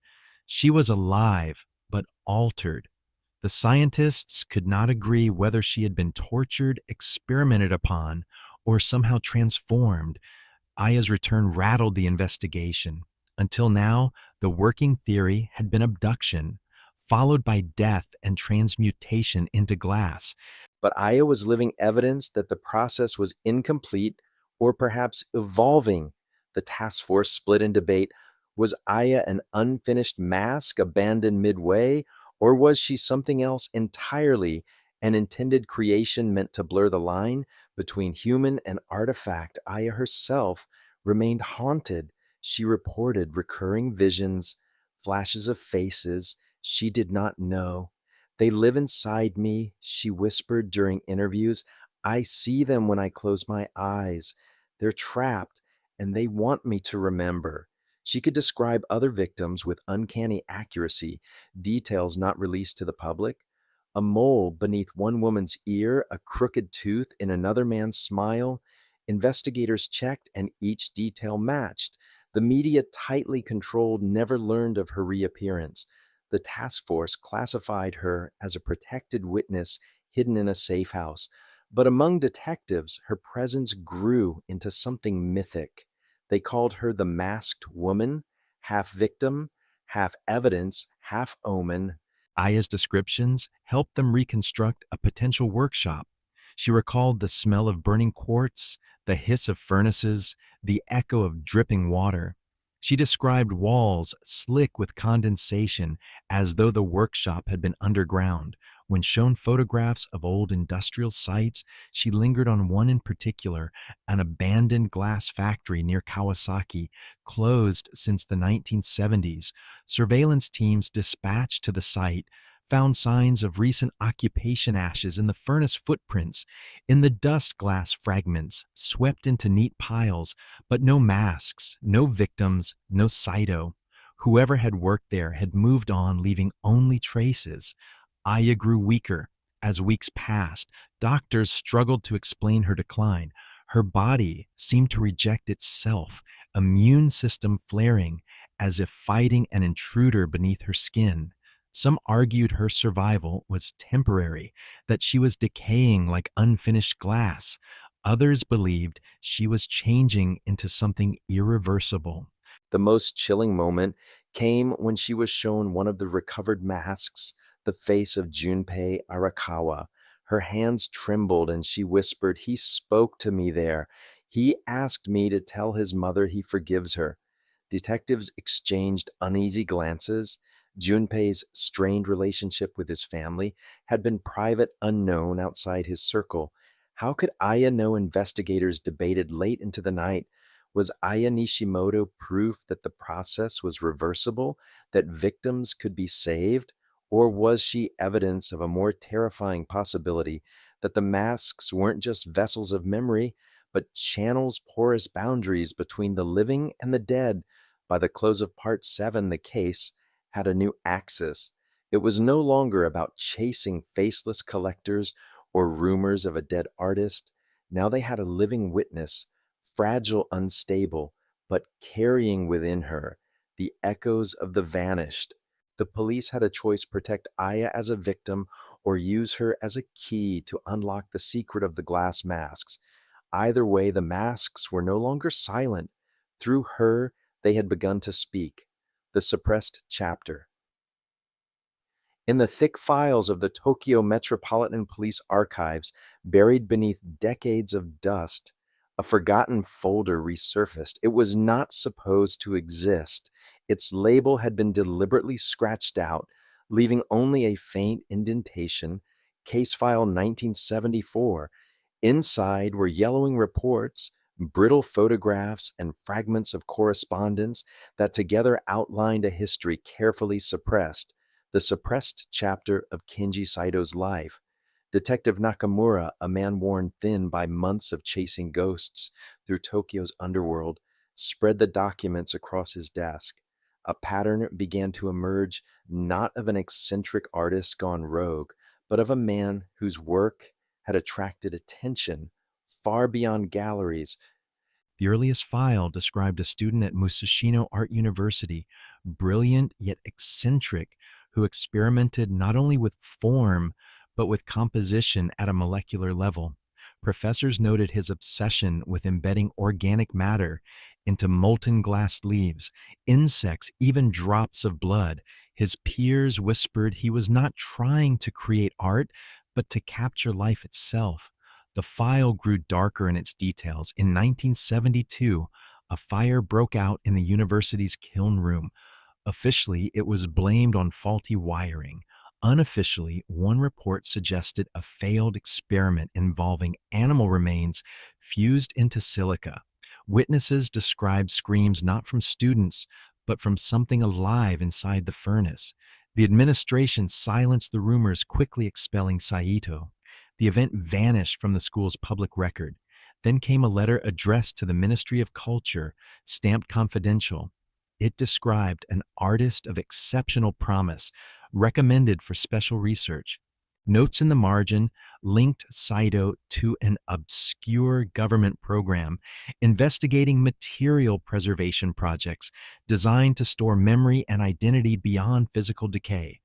She was alive, but altered. The scientists could not agree whether she had been tortured, experimented upon, or somehow transformed. Aya's return rattled the investigation. Until now, the working theory had been abduction, followed by death and transmutation into glass. But Aya was living evidence that the process was incomplete or perhaps evolving. The task force split in debate. Was Aya an unfinished mask abandoned midway, or was she something else entirely, an intended creation meant to blur the line between human and artifact? Aya herself remained haunted. She reported recurring visions, flashes of faces she did not know. "They live inside me," she whispered during interviews. "I see them when I close my eyes. They're trapped, and they want me to remember." She could describe other victims with uncanny accuracy, details not released to the public. A mole beneath one woman's ear, a crooked tooth in another man's smile. Investigators checked, and each detail matched. The media, tightly controlled, never learned of her reappearance. The task force classified her as a protected witness hidden in a safe house. But among detectives, her presence grew into something mythic. They called her the Masked Woman, half victim, half evidence, half omen. Aya's descriptions helped them reconstruct a potential workshop. She recalled the smell of burning quartz, the hiss of furnaces, the echo of dripping water. She described walls slick with condensation, as though the workshop had been underground. When shown photographs of old industrial sites, she lingered on one in particular, an abandoned glass factory near Kawasaki, closed since the 1970s. Surveillance teams dispatched to the site found signs of recent occupation ashes in the furnace footprints, in the dust glass fragments swept into neat piles, but no masks, no victims, no Saito. Whoever had worked there had moved on, leaving only traces. Aya grew weaker. As weeks passed, doctors struggled to explain her decline. Her body seemed to reject itself, immune system flaring, as if fighting an intruder beneath her skin. Some argued her survival was temporary, that she was decaying like unfinished glass. Others believed she was changing into something irreversible. The most chilling moment came when she was shown one of the recovered masks, the face of Junpei Arakawa. Her hands trembled and she whispered, "He spoke to me there. He asked me to tell his mother he forgives her." Detectives exchanged uneasy glances. Junpei's strained relationship with his family had been private, unknown outside his circle. How could Aya know? Investigators debated late into the night. Was Aya Nishimoto proof that the process was reversible, that victims could be saved? Or was she evidence of a more terrifying possibility, that the masks weren't just vessels of memory, but channels, porous boundaries between the living and the dead? By the close of part 7, the case had a new axis. It was no longer about chasing faceless collectors or rumors of a dead artist. Now they had a living witness, fragile, unstable, but carrying within her the echoes of the vanished. The police had a choice: protect Aya as a victim or use her as a key to unlock the secret of the glass masks. Either way, the masks were no longer silent. Through her, they had begun to speak. The suppressed chapter. In the thick files of the Tokyo Metropolitan Police archives, buried beneath decades of dust, a forgotten folder resurfaced. It was not supposed to exist. Its label had been deliberately scratched out, leaving only a faint indentation: Case File 1974. Inside were yellowing reports, brittle photographs, and fragments of correspondence that together outlined a history carefully suppressed, the suppressed chapter of Kenji Saito's life. Detective Nakamura, a man worn thin by months of chasing ghosts through Tokyo's underworld, spread the documents across his desk. A pattern began to emerge, not of an eccentric artist gone rogue, but of a man whose work had attracted attention far beyond galleries. The earliest file described a student at Musashino Art University, brilliant yet eccentric, who experimented not only with form, but with composition at a molecular level. Professors noted his obsession with embedding organic matter into molten glass leaves, insects, even drops of blood. His peers whispered he was not trying to create art, but to capture life itself. The file grew darker in its details. In 1972, a fire broke out in the university's kiln room. Officially, it was blamed on faulty wiring. Unofficially, one report suggested a failed experiment involving animal remains fused into silica. Witnesses described screams not from students, but from something alive inside the furnace. The administration silenced the rumors, quickly expelling Saito. The event vanished from the school's public record. Then came a letter addressed to the Ministry of Culture, stamped confidential. It described an artist of exceptional promise, recommended for special research. Notes in the margin linked Saito to an obscure government program investigating material preservation projects designed to store memory and identity beyond physical decay.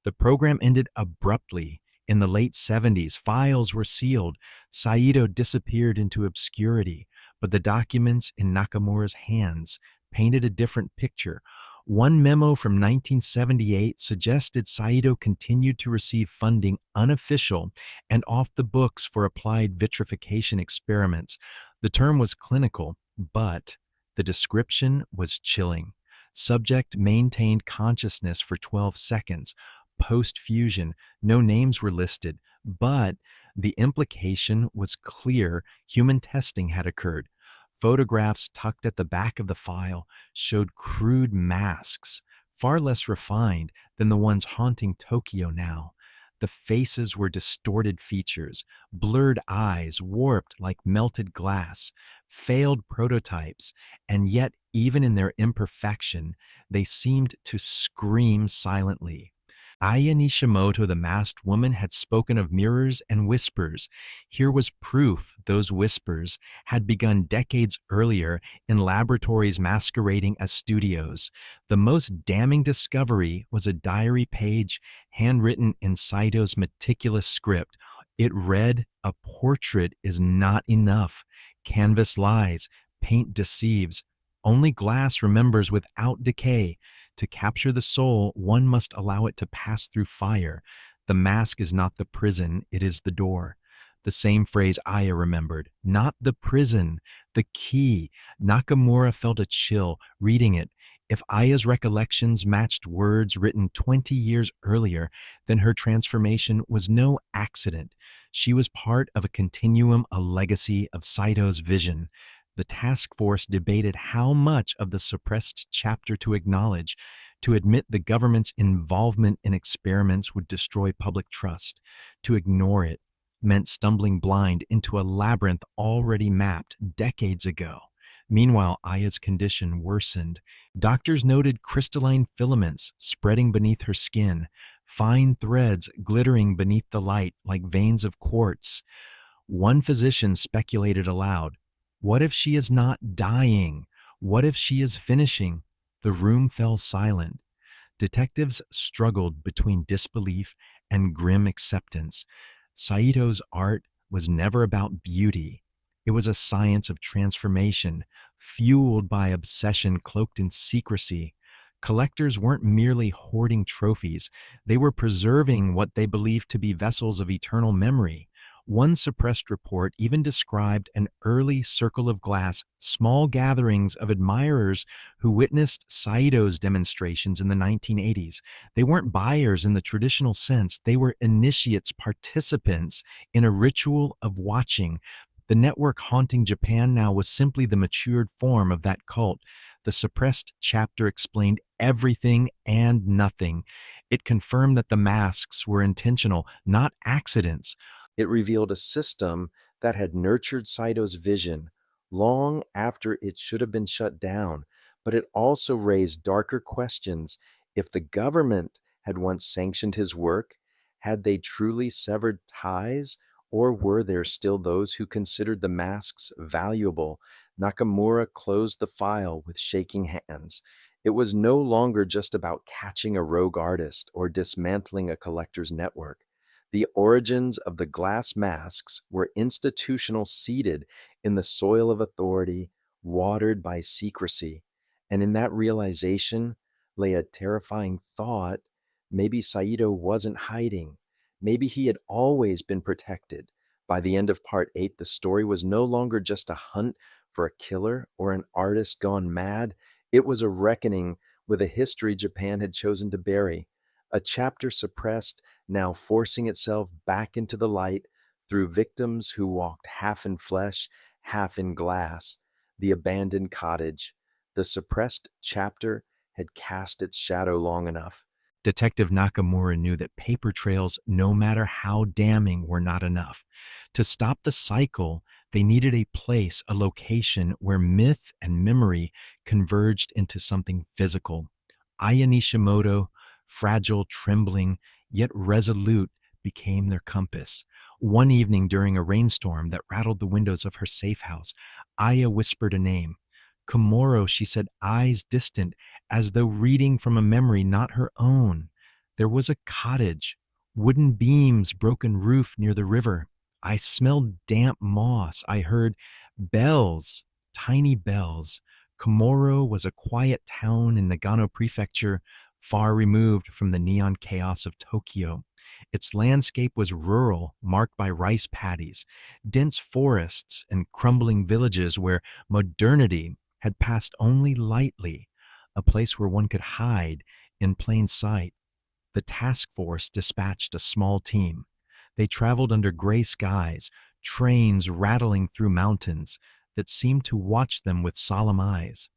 The program ended abruptly. In the late 70s, files were sealed. Saito disappeared into obscurity, but the documents in Nakamura's hands painted a different picture. One memo from 1978 suggested Saito continued to receive funding unofficial and off the books for applied vitrification experiments. The term was clinical, but the description was chilling. Subject maintained consciousness for 12 seconds, post-fusion. No names were listed, but the implication was clear. Human testing had occurred. Photographs tucked at the back of the file showed crude masks, far less refined than the ones haunting Tokyo now. The faces were distorted features, blurred eyes warped like melted glass, failed prototypes, and yet, even in their imperfection, they seemed to scream silently. Aya Nishimoto, the masked woman, had spoken of mirrors and whispers. Here was proof those whispers had begun decades earlier in laboratories masquerading as studios. The most damning discovery was a diary page handwritten in Saito's meticulous script. It read, "A portrait is not enough. Canvas lies, paint deceives. Only glass remembers without decay. To capture the soul, one must allow it to pass through fire. The mask is not the prison, it is the door." The same phrase Aya remembered. Not the prison, the key. Nakamura felt a chill reading it. If Aya's recollections matched words written 20 years earlier, then her transformation was no accident. She was part of a continuum, a legacy of Saito's vision. The task force debated how much of the suppressed chapter to acknowledge. To admit the government's involvement in experiments would destroy public trust. To ignore it meant stumbling blind into a labyrinth already mapped decades ago. Meanwhile, Aya's condition worsened. Doctors noted crystalline filaments spreading beneath her skin, fine threads glittering beneath the light like veins of quartz. One physician speculated aloud, "What if she is not dying? What if she is finishing?" The room fell silent. Detectives struggled between disbelief and grim acceptance. Saito's art was never about beauty. It was a science of transformation, fueled by obsession cloaked in secrecy. Collectors weren't merely hoarding trophies, they were preserving what they believed to be vessels of eternal memory. One suppressed report even described an early circle of glass, small gatherings of admirers who witnessed Saito's demonstrations in the 1980s. They weren't buyers in the traditional sense, they were initiates, participants in a ritual of watching. The network haunting Japan now was simply the matured form of that cult. The suppressed chapter explained everything and nothing. It confirmed that the masks were intentional, not accidents. It revealed a system that had nurtured Saito's vision long after it should have been shut down, but it also raised darker questions. If the government had once sanctioned his work, had they truly severed ties, or were there still those who considered the masks valuable? Nakamura closed the file with shaking hands. It was no longer just about catching a rogue artist or dismantling a collector's network. The origins of the glass masks were institutional, seated in the soil of authority, watered by secrecy. And in that realization lay a terrifying thought. Maybe Saito wasn't hiding. Maybe he had always been protected. By the end of part 8, the story was no longer just a hunt for a killer or an artist gone mad. It was a reckoning with a history Japan had chosen to bury, a chapter suppressed, now forcing itself back into the light through victims who walked half in flesh, half in glass. The abandoned cottage. The suppressed chapter had cast its shadow long enough. Detective Nakamura knew that paper trails, no matter how damning, were not enough. To stop the cycle, they needed a place, a location where myth and memory converged into something physical. Aya Nishimoto, fragile, trembling, yet resolute, became their compass. One evening during a rainstorm that rattled the windows of her safe house, Aya whispered a name. Komoro, she said, eyes distant, as though reading from a memory not her own. There was a cottage, wooden beams, broken roof near the river. I smelled damp moss. I heard bells, tiny bells. Komoro was a quiet town in Nagano Prefecture, far removed from the neon chaos of Tokyo. Its landscape was rural, marked by rice paddies, dense forests, and crumbling villages where modernity had passed only lightly, a place where one could hide in plain sight. The task force dispatched a small team. They traveled under gray skies, trains rattling through mountains that seemed to watch them with solemn eyes.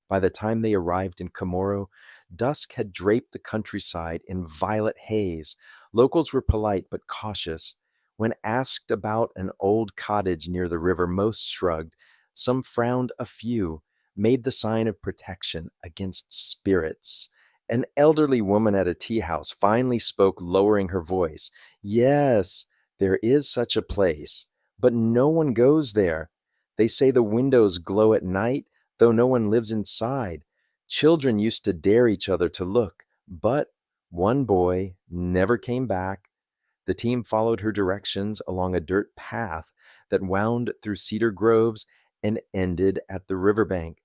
By the time they arrived in Komoro, dusk had draped the countryside in violet haze. Locals were polite but cautious. When asked about an old cottage near the river, most shrugged. Some frowned, a few made the sign of protection against spirits. An elderly woman at a tea house finally spoke, lowering her voice. Yes, there is such a place, but no one goes there. They say the windows glow at night, though no one lives inside. Children used to dare each other to look, but one boy never came back. The team followed her directions along a dirt path that wound through cedar groves and ended at the riverbank.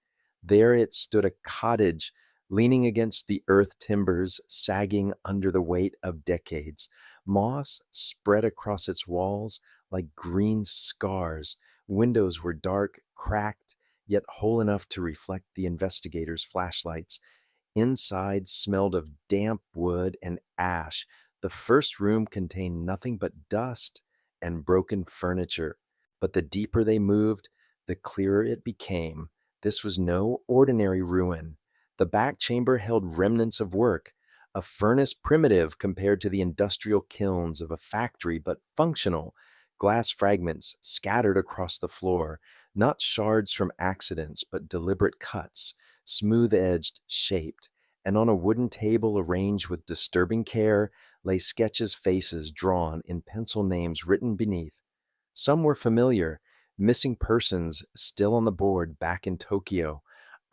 There it stood, a cottage leaning against the earth timbers, sagging under the weight of decades. Moss spread across its walls like green scars. Windows were dark, cracked, yet whole enough to reflect the investigators' flashlights. Inside smelled of damp wood and ash. The first room contained nothing but dust and broken furniture. But the deeper they moved, the clearer it became. This was no ordinary ruin. The back chamber held remnants of work, a furnace primitive compared to the industrial kilns of a factory, but functional. Glass fragments scattered across the floor, not shards from accidents, but deliberate cuts, smooth-edged, shaped. And on a wooden table arranged with disturbing care lay sketches, faces drawn in pencil, names written beneath. Some were familiar, missing persons still on the board back in Tokyo.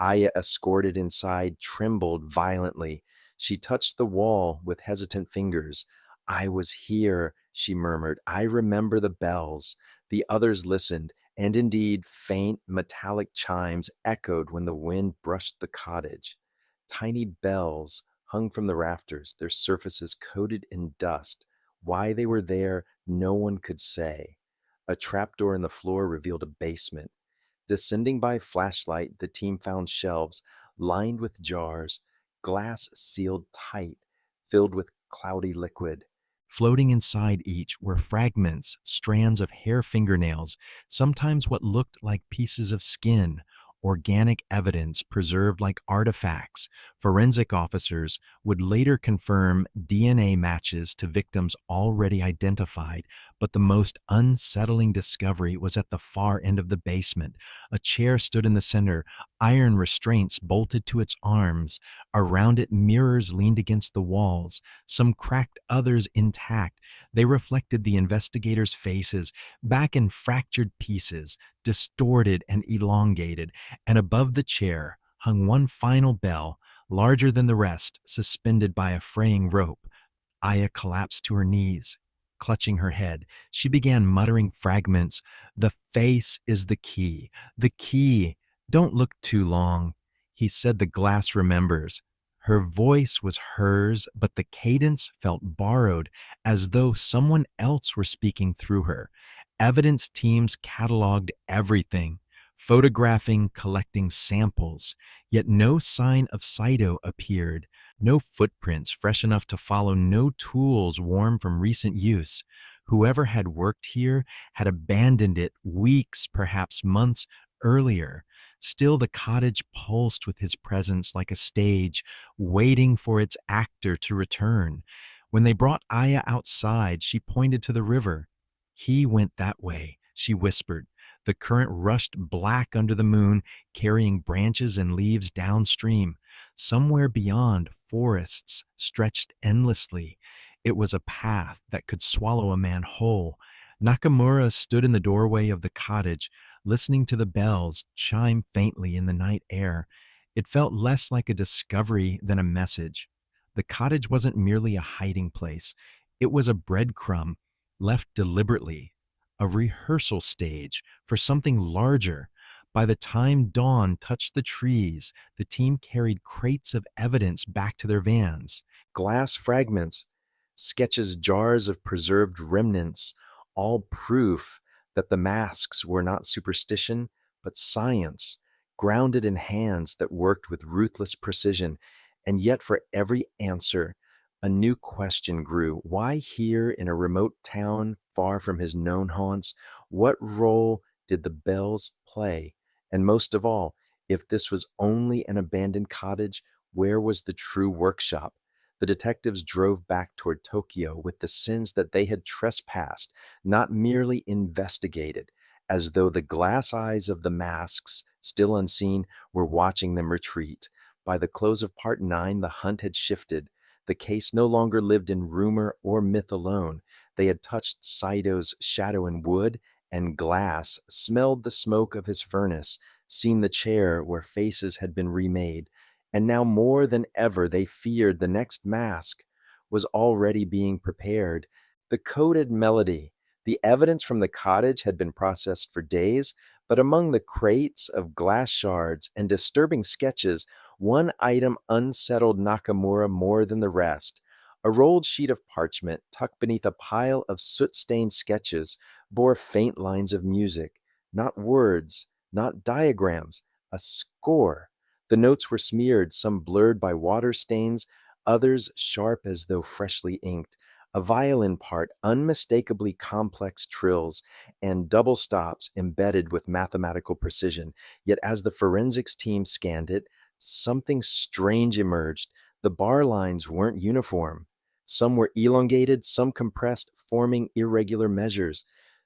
Aya, escorted inside, trembled violently. She touched the wall with hesitant fingers. I was here, she murmured. I remember the bells. The others listened, and indeed faint metallic chimes echoed when the wind brushed the cottage. Tiny bells hung from the rafters, their surfaces coated in dust. Why they were there, no one could say. A trapdoor in the floor revealed a basement. Descending by flashlight, the team found shelves lined with jars, glass sealed tight, filled with cloudy liquid. Floating inside each were fragments, strands of hair fingernails, sometimes what looked like pieces of skin, organic evidence preserved like artifacts. Forensic officers would later confirm DNA matches to victims already identified, but the most unsettling discovery was at the far end of the basement. A chair stood in the center, iron restraints bolted to its arms. Around it, mirrors leaned against the walls, some cracked, others intact. They reflected the investigators' faces, back in fractured pieces, distorted and elongated, and above the chair hung one final bell, larger than the rest, suspended by a fraying rope. Aya collapsed to her knees. Clutching her head, she began muttering fragments. The face is the key. The key. Don't look too long. He said the glass remembers. Her voice was hers, but the cadence felt borrowed, as though someone else were speaking through her. Evidence teams cataloged everything, photographing, collecting samples, yet no sign of Saito appeared. No footprints fresh enough to follow, no tools warm from recent use. Whoever had worked here had abandoned it weeks, perhaps months earlier. Still, the cottage pulsed with his presence like a stage, waiting for its actor to return. When they brought Aya outside, she pointed to the river. He went that way, she whispered. The current rushed black under the moon, carrying branches and leaves downstream. Somewhere beyond, forests stretched endlessly. It was a path that could swallow a man whole. Nakamura stood in the doorway of the cottage, listening to the bells chime faintly in the night air. It felt less like a discovery than a message. The cottage wasn't merely a hiding place. It was a breadcrumb, left deliberately, a rehearsal stage for something larger. By the time dawn touched the trees, the team carried crates of evidence back to their vans. Glass fragments, sketches, jars of preserved remnants, all proof that the masks were not superstition, but science, grounded in hands that worked with ruthless precision. And yet, for every answer, A new question grew. Why here in a remote town far from his known haunts? What role did the bells play? And most of all, if this was only an abandoned cottage, where was the true workshop? The detectives drove back toward Tokyo with the sense that they had trespassed, not merely investigated, as though the glass eyes of the masks, still unseen, were watching them retreat. By the close of part 9, the hunt had shifted. The case no longer lived in rumor or myth alone. They had touched Saito's shadow in wood and glass, smelled the smoke of his furnace, seen the chair where faces had been remade, and now more than ever they feared the next mask was already being prepared. The coded melody, the evidence from the cottage had been processed for days, but among the crates of glass shards and disturbing sketches, one item unsettled Nakamura more than the rest. A rolled sheet of parchment, tucked beneath a pile of soot stained sketches, bore faint lines of music. Not words, not diagrams, a score. The notes were smeared, some blurred by water stains, others sharp as though freshly inked. A violin part, unmistakably complex trills, and double stops embedded with mathematical precision. Yet as the forensics team scanned it, something strange emerged. The bar lines weren't uniform. Some were elongated, some compressed, forming irregular measures.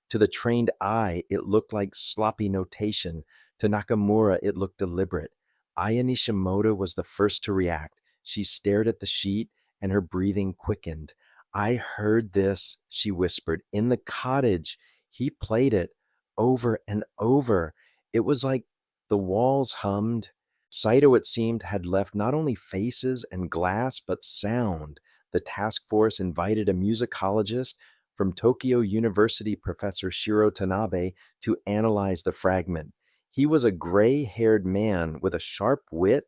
To the trained eye, it looked like sloppy notation. To Nakamura, it looked deliberate. Aya Nishimoto was the first to react. She stared at the sheet, and her breathing quickened. I heard this, she whispered, in the cottage. He played it over and over. It was like the walls hummed. Saito, it seemed, had left not only faces and glass, but sound. The task force invited a musicologist from Tokyo University, Professor Shiro Tanabe, to analyze the fragment. He was a gray haired man with a sharp wit,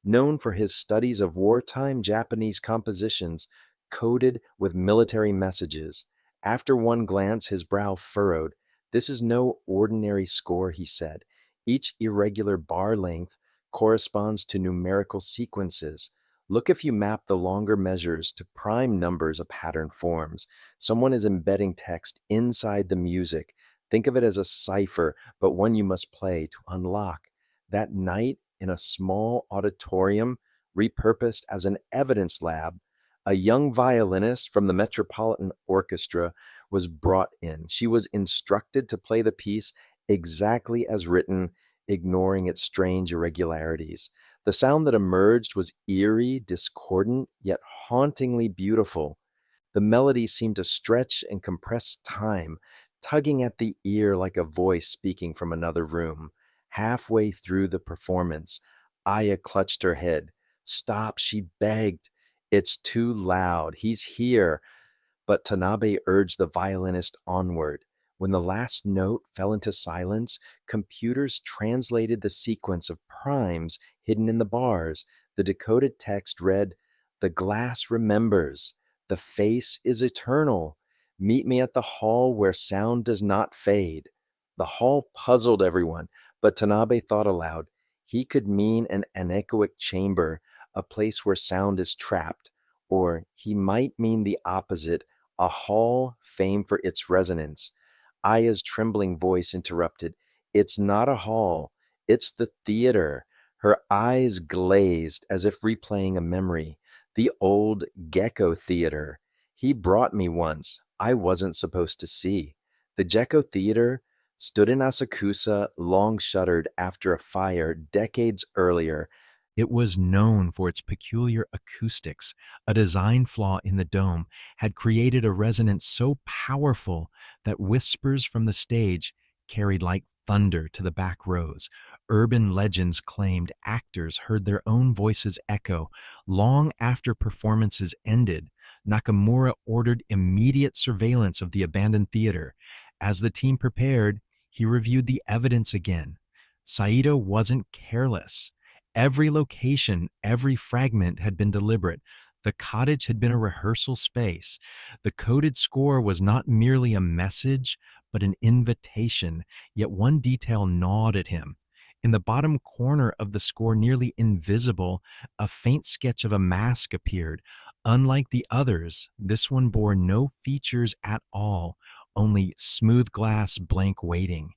known for his studies of wartime Japanese compositions coded with military messages. After one glance, his brow furrowed. This is no ordinary score, he said. Each irregular bar length corresponds to numerical sequences. Look if you map the longer measures to prime numbers a pattern forms. Someone is embedding text inside the music. Think of it as a cipher, but one you must play to unlock. That night, in a small auditorium repurposed as an evidence lab, a young violinist from the Metropolitan Orchestra was brought in. She was instructed to play the piece exactly as written, ignoring its strange irregularities. The sound that emerged was eerie, discordant, yet hauntingly beautiful. The melody seemed to stretch and compress time, tugging at the ear like a voice speaking from another room. Halfway through the performance, Aya clutched her head. Stop, she begged. It's too loud. He's here. But Tanabe urged the violinist onward. When the last note fell into silence, computers translated the sequence of primes hidden in the bars. The decoded text read, "The glass remembers. The face is eternal. Meet me at the hall where sound does not fade." The hall puzzled everyone, but Tanabe thought aloud. He could mean an anechoic chamber, a place where sound is trapped, or he might mean the opposite, a hall famed for its resonance. Aya's trembling voice interrupted. It's not a hall, it's the theater. Her eyes glazed as if replaying a memory. The old Gecko Theater. He brought me once. I wasn't supposed to see. The Gecko Theater stood in Asakusa, long shuttered after a fire decades earlier. It was known for its peculiar acoustics. A design flaw in the dome had created a resonance so powerful that whispers from the stage carried like thunder to the back rows. Urban legends claimed actors heard their own voices echo. Long after performances ended, Nakamura ordered immediate surveillance of the abandoned theater. As the team prepared, he reviewed the evidence again. Saito wasn't careless. Every location, every fragment had been deliberate. The cottage had been a rehearsal space. The coded score was not merely a message, but an invitation. Yet one detail gnawed at him. In the bottom corner of the score, nearly invisible, a faint sketch of a mask appeared, Unlike the others, this one bore no features at all, only smooth glass blank waiting.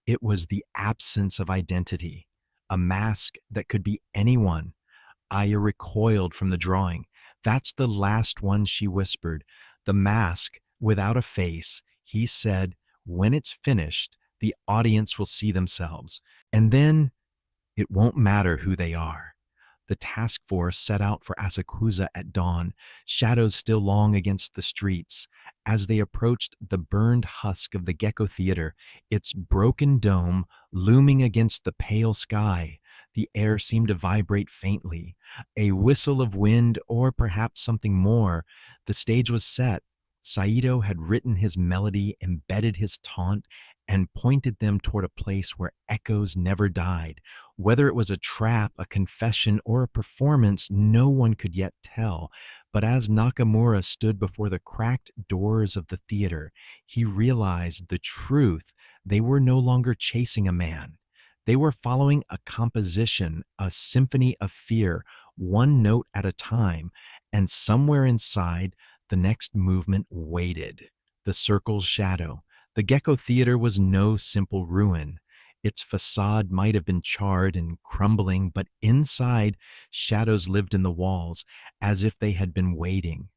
It was the absence of identity, a mask that could be anyone. Aya recoiled from the drawing. That's the last one, she whispered. The mask without a face. He said, when it's finished, the audience will see themselves. And then it won't matter who they are. The task force set out for Asakusa at dawn, shadows still long against the streets. As they approached the burned husk of the Gecko Theater, its broken dome looming against the pale sky, the air seemed to vibrate faintly. A whistle of wind, or perhaps something more. The stage was set. Saito had written his melody, embedded his taunt, and pointed them toward a place where echoes never died. Whether it was a trap, a confession, or a performance, no one could yet tell. But as Nakamura stood before the cracked doors of the theater, he realized the truth. They were no longer chasing a man. They were following a composition, a symphony of fear, one note at a time, and somewhere inside, the next movement waited. The circle's shadow. The Gecko Theater was no simple ruin. Its facade might have been charred and crumbling, but inside, shadows lived in the walls, as if they had been waiting.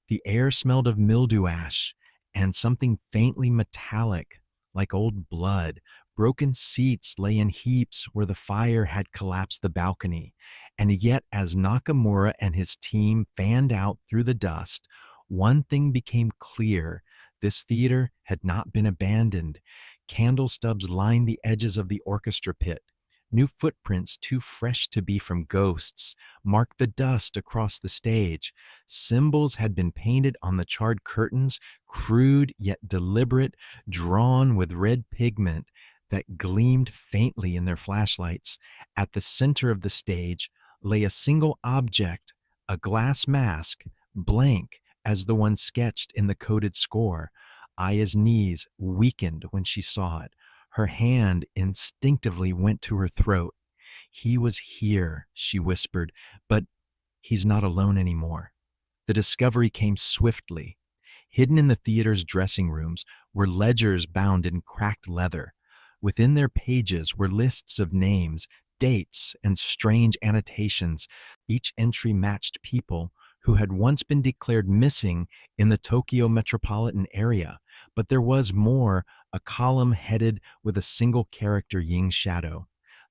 The air smelled of mildew ash and something faintly metallic, like old blood. Broken seats lay in heaps where the fire had collapsed the balcony. And yet, as Nakamura and his team fanned out through the dust, one thing became clear. This theater had not been abandoned. Candle stubs lined the edges of the orchestra pit. New footprints, too fresh to be from ghosts, marked the dust across the stage. Symbols had been painted on the charred curtains, crude yet deliberate, drawn with red pigment that gleamed faintly in their flashlights. At the center of the stage lay a single object, a glass mask, blank as the one sketched in the coded score. Aya's knees weakened when she saw it. Her hand instinctively went to her throat. He was here, she whispered, but he's not alone anymore. The discovery came swiftly. Hidden in the theater's dressing rooms were ledgers bound in cracked leather. Within their pages were lists of names, dates, and strange annotations. Each entry matched people who had once been declared missing in the Tokyo metropolitan area. But there was more, a column headed with a single character, Ying Shadow.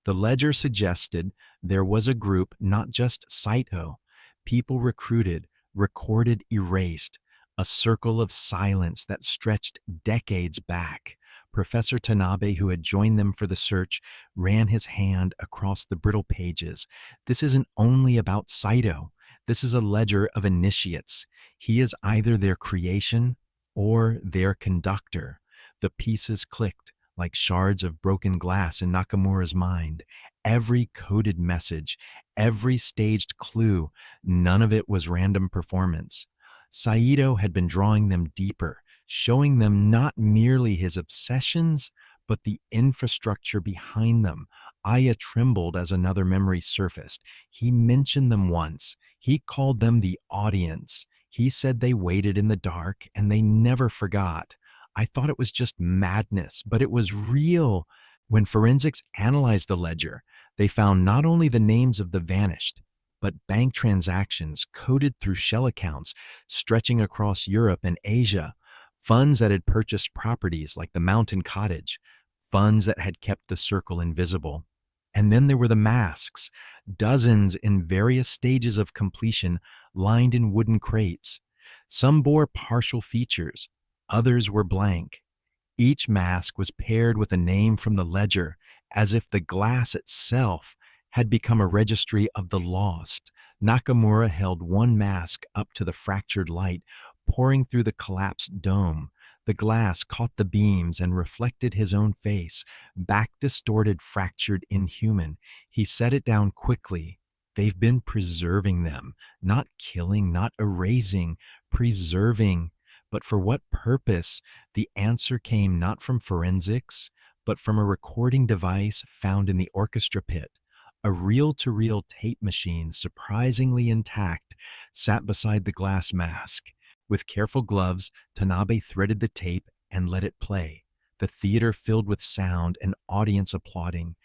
The ledger suggested there was a group, not just Saito, people recruited, recorded, erased, a circle of silence that stretched decades back. Professor Tanabe, who had joined them for the search, ran his hand across the brittle pages. This isn't only about Saito. This is a ledger of initiates. He is either their creation or their conductor. The pieces clicked like shards of broken glass in Nakamura's mind. Every coded message, every staged clue, none of it was random performance. Saito had been drawing them deeper, showing them not merely his obsessions, but the infrastructure behind them. Aya trembled as another memory surfaced. He mentioned them once. He called them the audience. He said they waited in the dark and they never forgot. I thought it was just madness, but it was real. When forensics analyzed the ledger, they found not only the names of the vanished, but bank transactions coded through shell accounts stretching across Europe and Asia, funds that had purchased properties like the mountain cottage, funds that had kept the circle invisible. And then there were the masks, dozens in various stages of completion, lined in wooden crates. Some bore partial features, others were blank. Each mask was paired with a name from the ledger, as if the glass itself had become a registry of the lost. Nakamura held one mask up to the fractured light, pouring through the collapsed dome. The glass caught the beams and reflected his own face, back distorted, fractured, inhuman. He set it down quickly. They've been preserving them, not killing, not erasing, preserving. But for what purpose? The answer came not from forensics, but from a recording device found in the orchestra pit. A reel-to-reel tape machine, surprisingly intact, sat beside the glass mask. With careful gloves, Tanabe threaded the tape and let it play. The theater filled with sound, an audience applauding.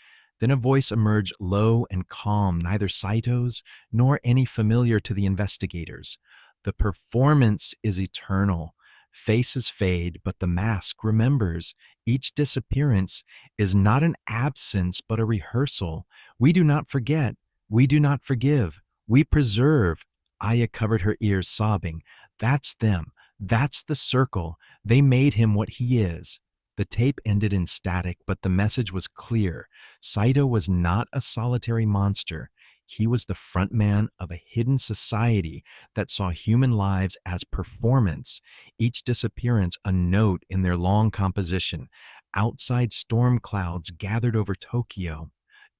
Then a voice emerged, low and calm, neither Saito's nor any familiar to the investigators. The performance is eternal. Faces fade, but the mask remembers. Each disappearance is not an absence, but a rehearsal. We do not forget. We do not forgive. We preserve. Aya covered her ears, sobbing. That's them. That's the circle. They made him what he is. The tape ended in static, but the message was clear. Saito was not a solitary monster. He was the frontman of a hidden society that saw human lives as performance, each disappearance a note in their long composition. Outside storm clouds gathered over Tokyo,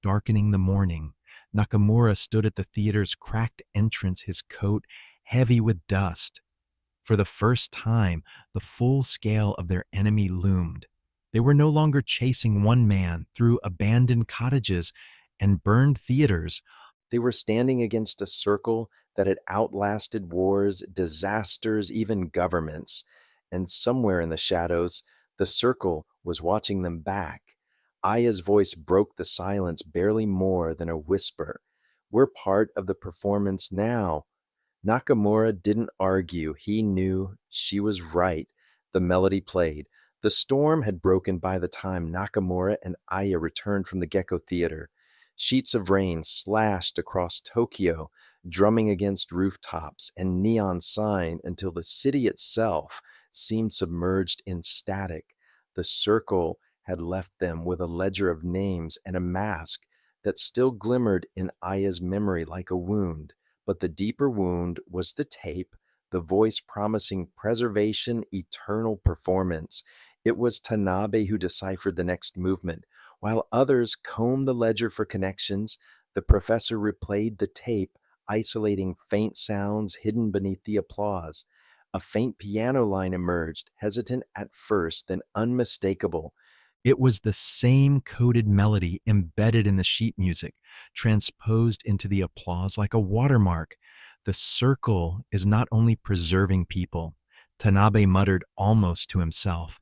darkening the morning. Nakamura stood at the theater's cracked entrance, his coat heavy with dust. For the first time, the full scale of their enemy loomed. They were no longer chasing one man through abandoned cottages and burned theaters. They were standing against a circle that had outlasted wars, disasters, even governments. And somewhere in the shadows, the circle was watching them back. Aya's voice broke the silence barely more than a whisper. We're part of the performance now. Nakamura didn't argue. He knew she was right. The melody played. The storm had broken by the time Nakamura and Aya returned from the Gecko Theater. Sheets of rain slashed across Tokyo, drumming against rooftops and neon sign until the city itself seemed submerged in static. The circle had left them with a ledger of names and a mask that still glimmered in Aya's memory like a wound. But the deeper wound was the tape, the voice promising preservation, eternal performance. It was Tanabe who deciphered the next movement. While others combed the ledger for connections, the professor replayed the tape, isolating faint sounds hidden beneath the applause. A faint piano line emerged, hesitant at first, then unmistakable. It was the same coded melody embedded in the sheet music, transposed into the applause like a watermark. The circle is not only preserving people, Tanabe muttered almost to himself.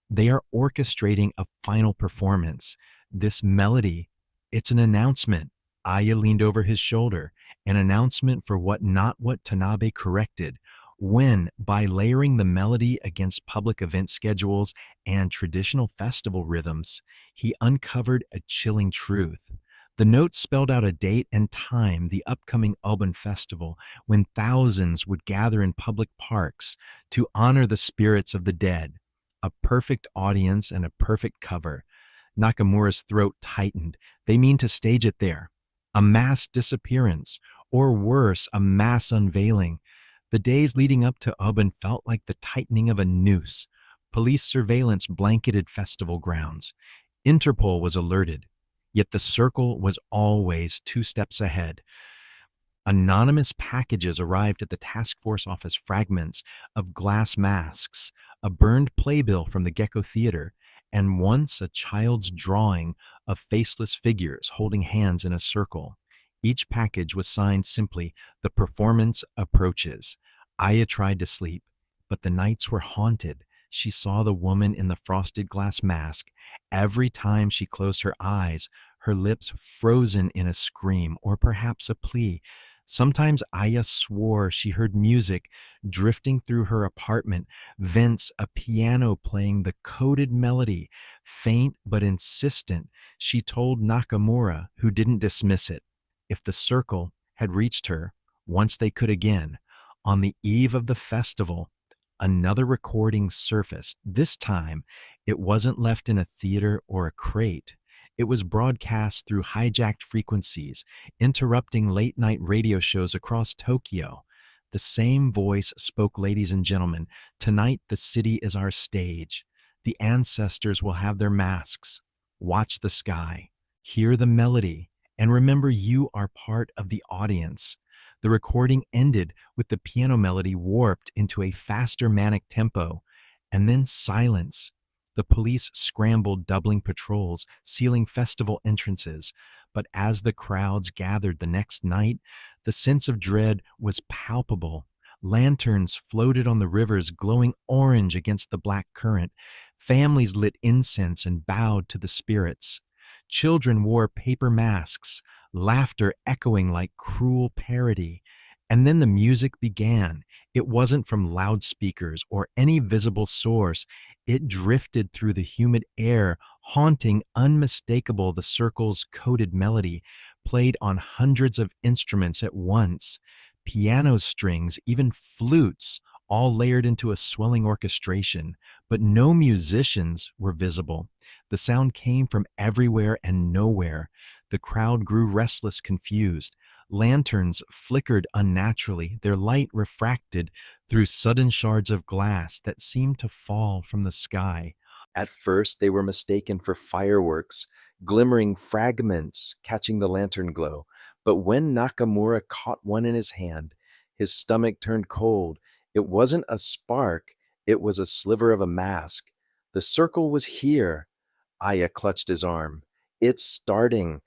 They are orchestrating a final performance. This melody, it's an announcement. Aya leaned over his shoulder, an announcement for what Tanabe corrected. When, by layering the melody against public event schedules and traditional festival rhythms, he uncovered a chilling truth. The notes spelled out a date and time, the upcoming Oban festival, when thousands would gather in public parks to honor the spirits of the dead. A perfect audience and a perfect cover. Nakamura's throat tightened. They mean to stage it there. A mass disappearance, or worse, a mass unveiling. The days leading up to Oban felt like the tightening of a noose. Police surveillance blanketed festival grounds. Interpol was alerted, yet the circle was always 2 steps ahead. Anonymous packages arrived at the task force office, fragments of glass masks, a burned playbill from the Gecko Theater, and once a child's drawing of faceless figures holding hands in a circle. Each package was signed simply, "The performance approaches." Aya tried to sleep, but the nights were haunted. She saw the woman in the frosted glass mask. Every time she closed her eyes, her lips frozen in a scream or perhaps a plea. Sometimes Aya swore she heard music drifting through her apartment, vents, a piano playing the coded melody, faint but insistent. She told Nakamura, who didn't dismiss it. If the circle had reached her, once they could again, on the eve of the festival, another recording surfaced. This time, it wasn't left in a theater or a crate. It was broadcast through hijacked frequencies, interrupting late-night radio shows across Tokyo. The same voice spoke, "Ladies and gentlemen, tonight the city is our stage. The ancestors will have their masks. Watch the sky, hear the melody, and remember you are part of the audience." The recording ended with the piano melody warped into a faster manic tempo, and then silence. The police scrambled, doubling patrols, sealing festival entrances. But as the crowds gathered the next night, the sense of dread was palpable. Lanterns floated on the rivers, glowing orange against the black current. Families lit incense and bowed to the spirits. Children wore paper masks, laughter echoing like cruel parody. And then the music began. It wasn't from loudspeakers or any visible source. It drifted through the humid air, haunting unmistakable the circle's coded melody, played on hundreds of instruments at once. Piano strings, even flutes, all layered into a swelling orchestration, but no musicians were visible. The sound came from everywhere and nowhere. The crowd grew restless, confused. Lanterns flickered unnaturally, their light refracted through sudden shards of glass that seemed to fall from the sky. At first, they were mistaken for fireworks, glimmering fragments catching the lantern glow. But when Nakamura caught one in his hand, his stomach turned cold. It wasn't a spark, it was a sliver of a mask. The circle was here. Aya clutched his arm. It's starting.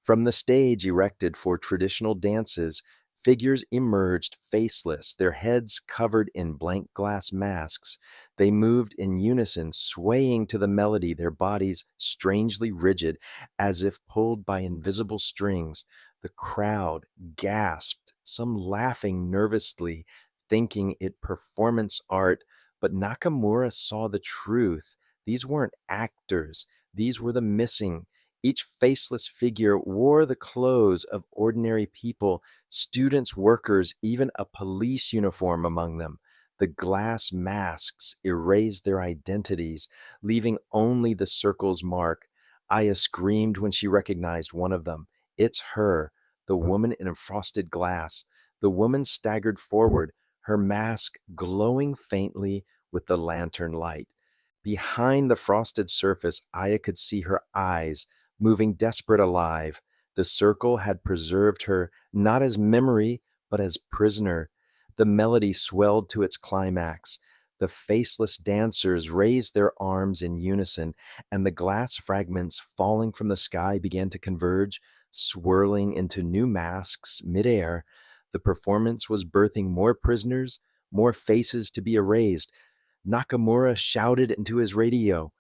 From the stage erected for traditional dances, figures emerged faceless, their heads covered in blank glass masks. They moved in unison, swaying to the melody, their bodies strangely rigid, as if pulled by invisible strings. The crowd gasped, some laughing nervously, thinking it performance art. But Nakamura saw the truth. These weren't actors, these were the missing. Each faceless figure wore the clothes of ordinary people, students, workers, even a police uniform among them. The glass masks erased their identities, leaving only the circle's mark. Aya screamed when she recognized one of them. It's her, the woman in frosted glass. The woman staggered forward, her mask glowing faintly with the lantern light. Behind the frosted surface, Aya could see her eyes, moving desperate alive. The circle had preserved her not as memory, but as prisoner. The melody swelled to its climax. The faceless dancers raised their arms in unison, and the glass fragments falling from the sky began to converge, swirling into new masks midair. The performance was birthing more prisoners, more faces to be erased. Nakamura shouted into his radio.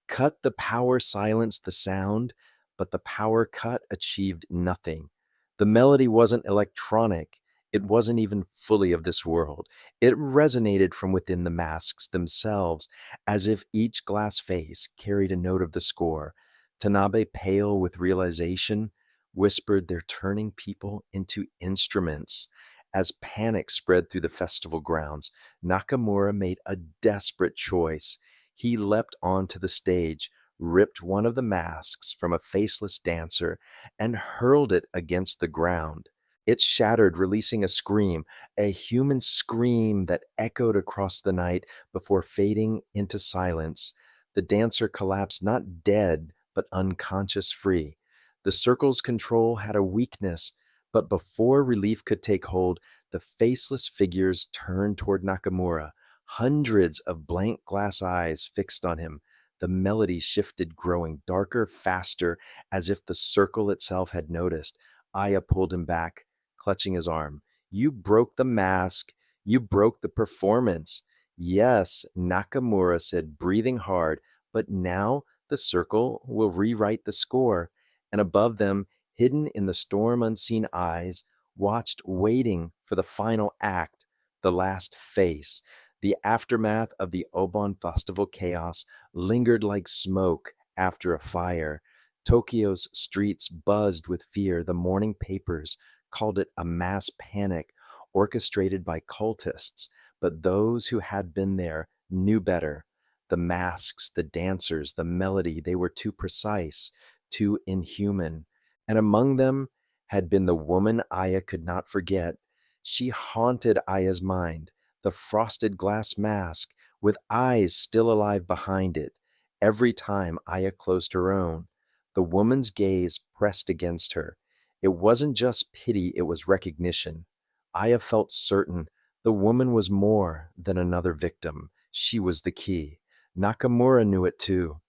Cut the power silenced the sound, but the power cut achieved nothing. The melody wasn't electronic. It wasn't even fully of this world. It resonated from within the masks themselves, as if each glass face carried a note of the score. Tanabe, pale with realization, whispered they're turning people into instruments. As panic spread through the festival grounds, Nakamura made a desperate choice. He leapt onto the stage, ripped one of the masks from a faceless dancer, and hurled it against the ground. It shattered, releasing a scream, a human scream that echoed across the night before fading into silence. The dancer collapsed, not dead, but unconscious free. The circle's control had a weakness, but before relief could take hold, the faceless figures turned toward Nakamura, hundreds of blank glass eyes fixed on him. The melody shifted, growing darker, faster, as if the circle itself had noticed. Aya pulled him back, clutching his arm. You broke the mask. You broke the performance. Yes, Nakamura said, breathing hard, but now the circle will rewrite the score. And above them, hidden in the storm unseen eyes, watched, waiting for the final act, the last face. The aftermath of the Obon festival chaos lingered like smoke after a fire. Tokyo's streets buzzed with fear. The morning papers called it a mass panic orchestrated by cultists. But those who had been there knew better. The masks, the dancers, the melody, they were too precise, too inhuman. And among them had been the woman Aya could not forget. She haunted Aya's mind, the frosted glass mask, with eyes still alive behind it. Every time Aya closed her own, the woman's gaze pressed against her. It wasn't just pity, it was recognition. Aya felt certain the woman was more than another victim. She was the key. Nakamura knew it too.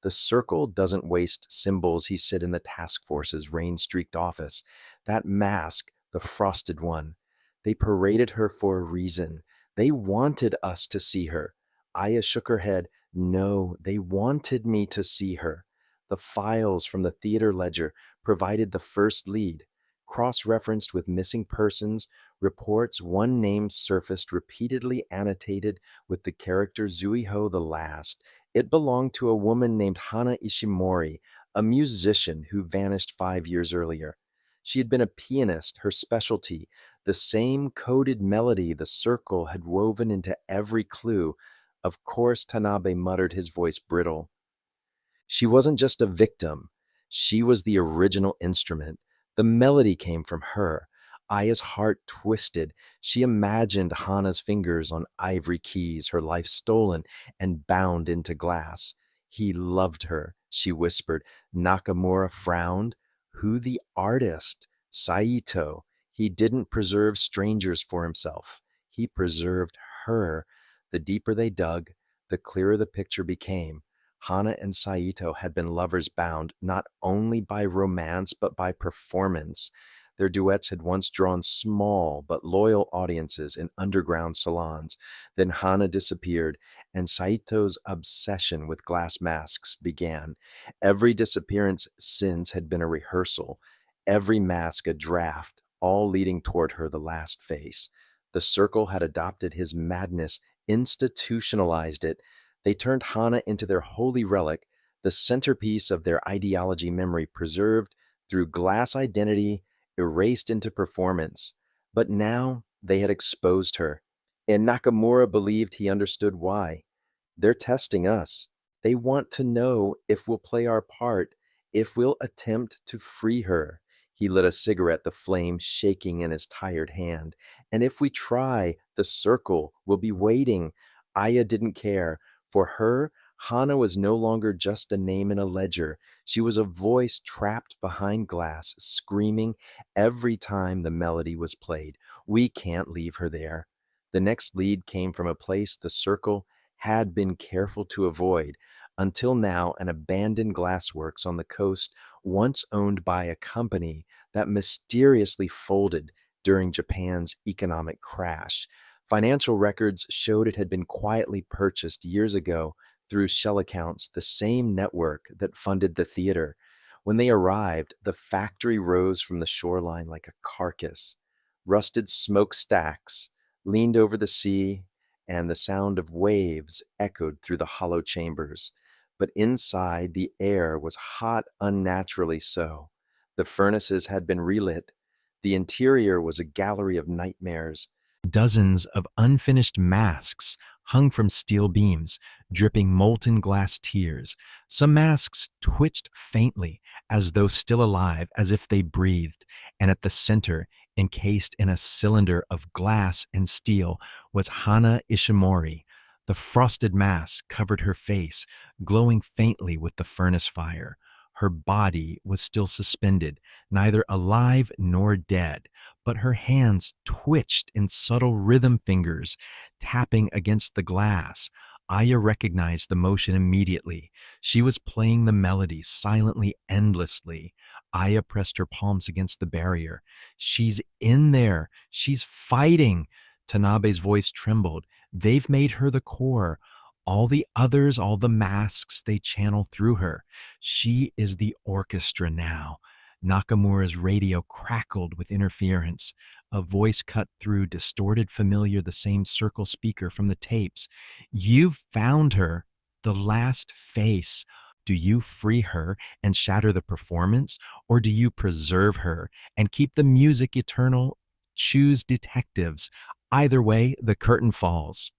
The circle doesn't waste symbols, he said in the task force's rain-streaked office. That mask, the frosted one. They paraded her for a reason. They wanted us to see her. Aya shook her head. No, they wanted me to see her. The files from the theater ledger provided the first lead. Cross-referenced with missing persons, reports, one name surfaced repeatedly annotated with the character Zuiho the Last. It belonged to a woman named Hana Ishimori, a musician who vanished 5 years earlier. She had been a pianist, her specialty, the same coded melody the circle had woven into every clue. Of course, Tanabe muttered, his voice brittle. She wasn't just a victim, she was the original instrument. The melody came from her. Aya's heart twisted. She imagined Hana's fingers on ivory keys, her life stolen and bound into glass. He loved her, she whispered. Nakamura frowned. Who the artist? Saito. He didn't preserve strangers for himself. He preserved her. The deeper they dug, the clearer the picture became. Hana and Saito had been lovers bound not only by romance but by performance. Their duets had once drawn small but loyal audiences in underground salons. Then Hana disappeared, and Saito's obsession with glass masks began. Every disappearance since had been a rehearsal, every mask a draft, all leading toward her the last face. The circle had adopted his madness, institutionalized it. They turned Hana into their holy relic, the centerpiece of their ideology memory preserved through glass identity, erased into performance. But now they had exposed her, and Nakamura believed he understood why. They're testing us. They want to know if we'll play our part, if we'll attempt to free her. He lit a cigarette, the flame shaking in his tired hand. And if we try, the circle will be waiting. Aya didn't care. For her, Hana was no longer just a name in a ledger. She was a voice trapped behind glass, screaming every time the melody was played. We can't leave her there. The next lead came from a place the circle had been careful to avoid. Until now, an abandoned glassworks on the coast, once owned by a company that mysteriously folded during Japan's economic crash. Financial records showed it had been quietly purchased years ago through shell accounts, the same network that funded the theater. When they arrived, the factory rose from the shoreline like a carcass. Rusted smokestacks leaned over the sea, and the sound of waves echoed through the hollow chambers. But inside, the air was hot unnaturally so. The furnaces had been relit. The interior was a gallery of nightmares. Dozens of unfinished masks hung from steel beams, dripping molten glass tears. Some masks twitched faintly, as though still alive, as if they breathed, and at the center, encased in a cylinder of glass and steel, was Hana Ishimori. The frosted mask covered her face, glowing faintly with the furnace fire. Her body was still suspended, neither alive nor dead, but her hands twitched in subtle rhythm fingers, tapping against the glass. Aya recognized the motion immediately. She was playing the melody silently, endlessly. Aya pressed her palms against the barrier. She's in there. She's fighting. Tanabe's voice trembled. They've made her the core. All the others, all the masks, they channel through her. She is the orchestra now. Nakamura's radio crackled with interference. A voice cut through, distorted, familiar, the same circle speaker from the tapes. You've found her, the last face. Do you free her and shatter the performance, or do you preserve her and keep the music eternal? Choose detectives. Either way, the curtain falls.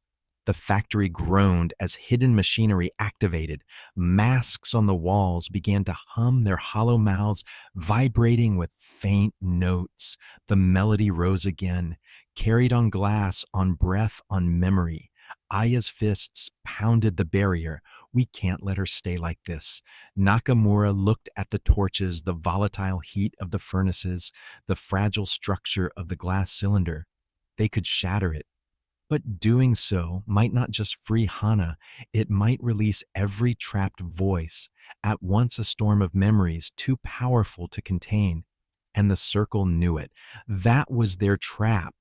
The factory groaned as hidden machinery activated. Masks on the walls began to hum, their hollow mouths vibrating with faint notes. The melody rose again, carried on glass, on breath, on memory. Aya's fists pounded the barrier. We can't let her stay like this. Nakamura looked at the torches, the volatile heat of the furnaces, the fragile structure of the glass cylinder. They could shatter it. But doing so might not just free Hana, it might release every trapped voice, at once a storm of memories too powerful to contain. And the circle knew it. That was their trap.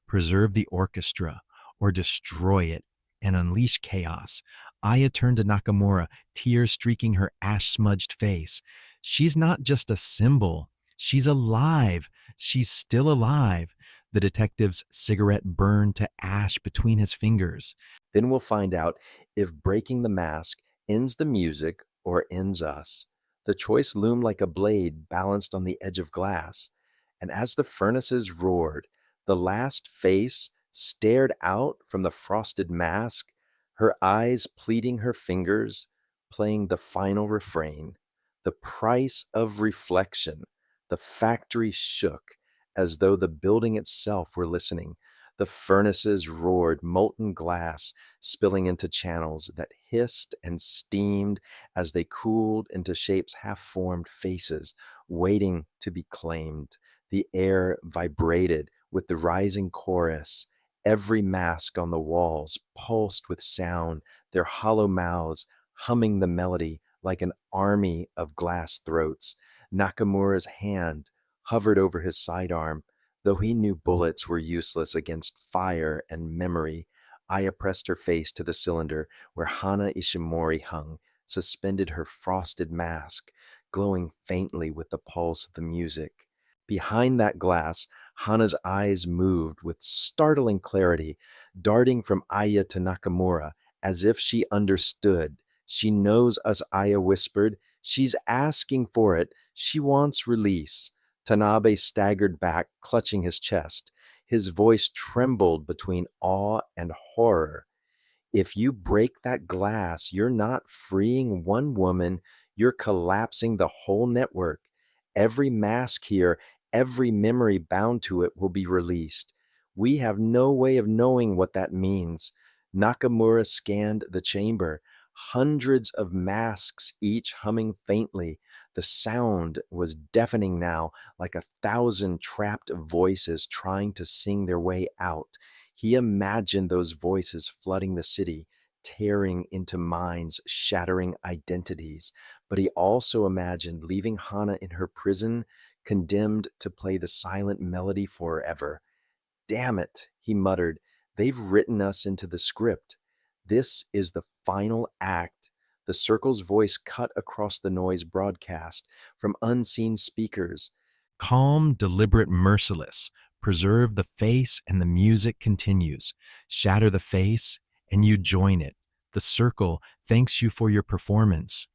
Preserve the orchestra or destroy it and unleash chaos. Aya turned to Nakamura, tears streaking her ash-smudged face. She's not just a symbol. She's alive. She's still alive. The detective's cigarette burned to ash between his fingers. Then we'll find out if breaking the mask ends the music or ends us. The choice loomed like a blade balanced on the edge of glass. And as the furnaces roared, the last face stared out from the frosted mask, her eyes pleading her fingers, playing the final refrain. The price of reflection. The factory shook as though the building itself were listening. The furnaces roared, molten glass spilling into channels that hissed and steamed as they cooled into shapes half-formed faces, waiting to be claimed. The air vibrated with the rising chorus. Every mask on the walls pulsed with sound, their hollow mouths humming the melody like an army of glass throats. Nakamura's hand hovered over his sidearm. Though he knew bullets were useless against fire and memory, Aya pressed her face to the cylinder where Hana Ishimori hung, suspended her frosted mask, glowing faintly with the pulse of the music. Behind that glass, Hana's eyes moved with startling clarity, darting from Aya to Nakamura as if she understood. She knows us, Aya whispered. She's asking for it. She wants release. Tanabe staggered back, clutching his chest. His voice trembled between awe and horror. If you break that glass, you're not freeing one woman, you're collapsing the whole network. Every mask here, every memory bound to it will be released. We have no way of knowing what that means. Nakamura scanned the chamber, hundreds of masks, each humming faintly. The sound was deafening now, like 1,000 trapped voices trying to sing their way out. He imagined those voices flooding the city, tearing into minds, shattering identities. But he also imagined leaving Hana in her prison, condemned to play the silent melody forever. Damn it, he muttered. They've written us into the script. This is the final act. The circle's voice cut across the noise broadcast from unseen speakers. Calm, deliberate, merciless. Preserve the face and the music continues. Shatter the face and you join it. The circle thanks you for your performance.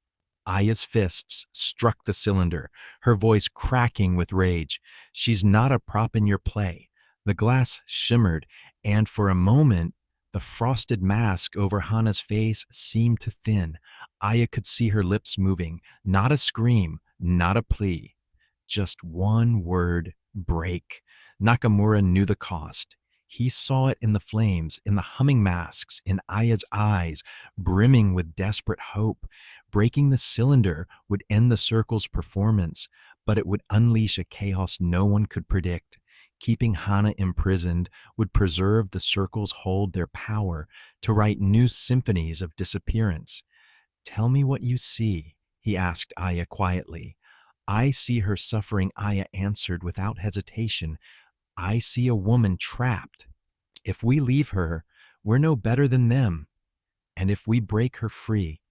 Aya's fists struck the cylinder, her voice cracking with rage. She's not a prop in your play. The glass shimmered, and for a moment, the frosted mask over Hana's face seemed to thin. Aya could see her lips moving, not a scream, not a plea. Just one word, break. Nakamura knew the cost. He saw it in the flames, in the humming masks, in Aya's eyes, brimming with desperate hope. Breaking the cylinder would end the circle's performance, but it would unleash a chaos no one could predict. Keeping Hana imprisoned would preserve the circle's hold their power to write new symphonies of disappearance. Tell me what you see, he asked Aya quietly. I see her suffering, Aya answered without hesitation. I see a woman trapped. If we leave her, we're no better than them. And if we break her free,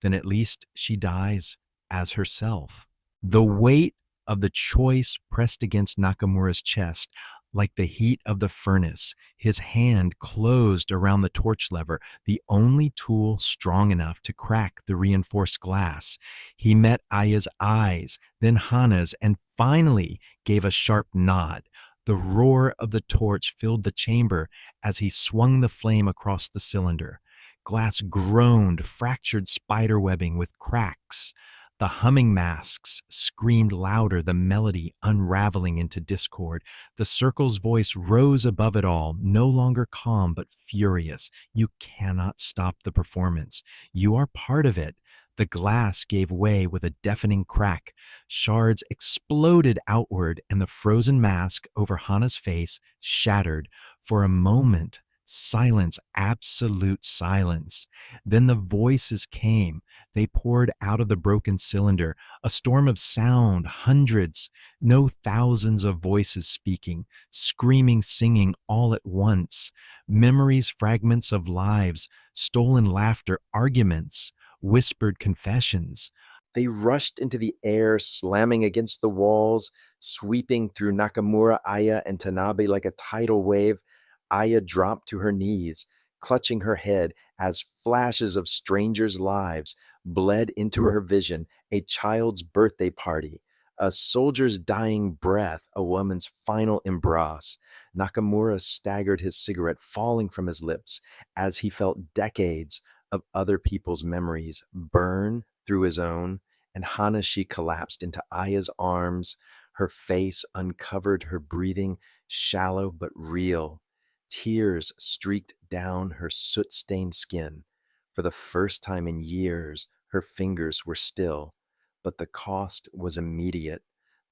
then at least she dies as herself. The weight of the choice pressed against Nakamura's chest like the heat of the furnace. His hand closed around the torch lever, the only tool strong enough to crack the reinforced glass. He met Aya's eyes, then Hana's, and finally gave a sharp nod. The roar of the torch filled the chamber as he swung the flame across the cylinder. Glass groaned, fractured spiderwebbing with cracks. The humming masks screamed louder, the melody unraveling into discord. The circle's voice rose above it all, no longer calm but furious. You cannot stop the performance. You are part of it. The glass gave way with a deafening crack. Shards exploded outward, and the frozen mask over Hana's face shattered. For a moment, Silence, absolute silence. Then the voices came. They poured out of the broken cylinder, a storm of sound, hundreds, no thousands of voices speaking, screaming, singing all at once. Memories, fragments of lives, stolen laughter, arguments, whispered confessions. They rushed into the air, slamming against the walls, sweeping through Nakamura, Aya, and Tanabe like a tidal wave. Aya dropped to her knees, clutching her head as flashes of strangers' lives bled into her vision: a child's birthday party, a soldier's dying breath, a woman's final embrace. Nakamura staggered, his cigarette falling from his lips as he felt decades of other people's memories burn through his own. And Hanashi collapsed into Aya's arms, her face uncovered, her breathing shallow but real. Tears streaked down her soot-stained skin. For the first time in years, her fingers were still, but the cost was immediate.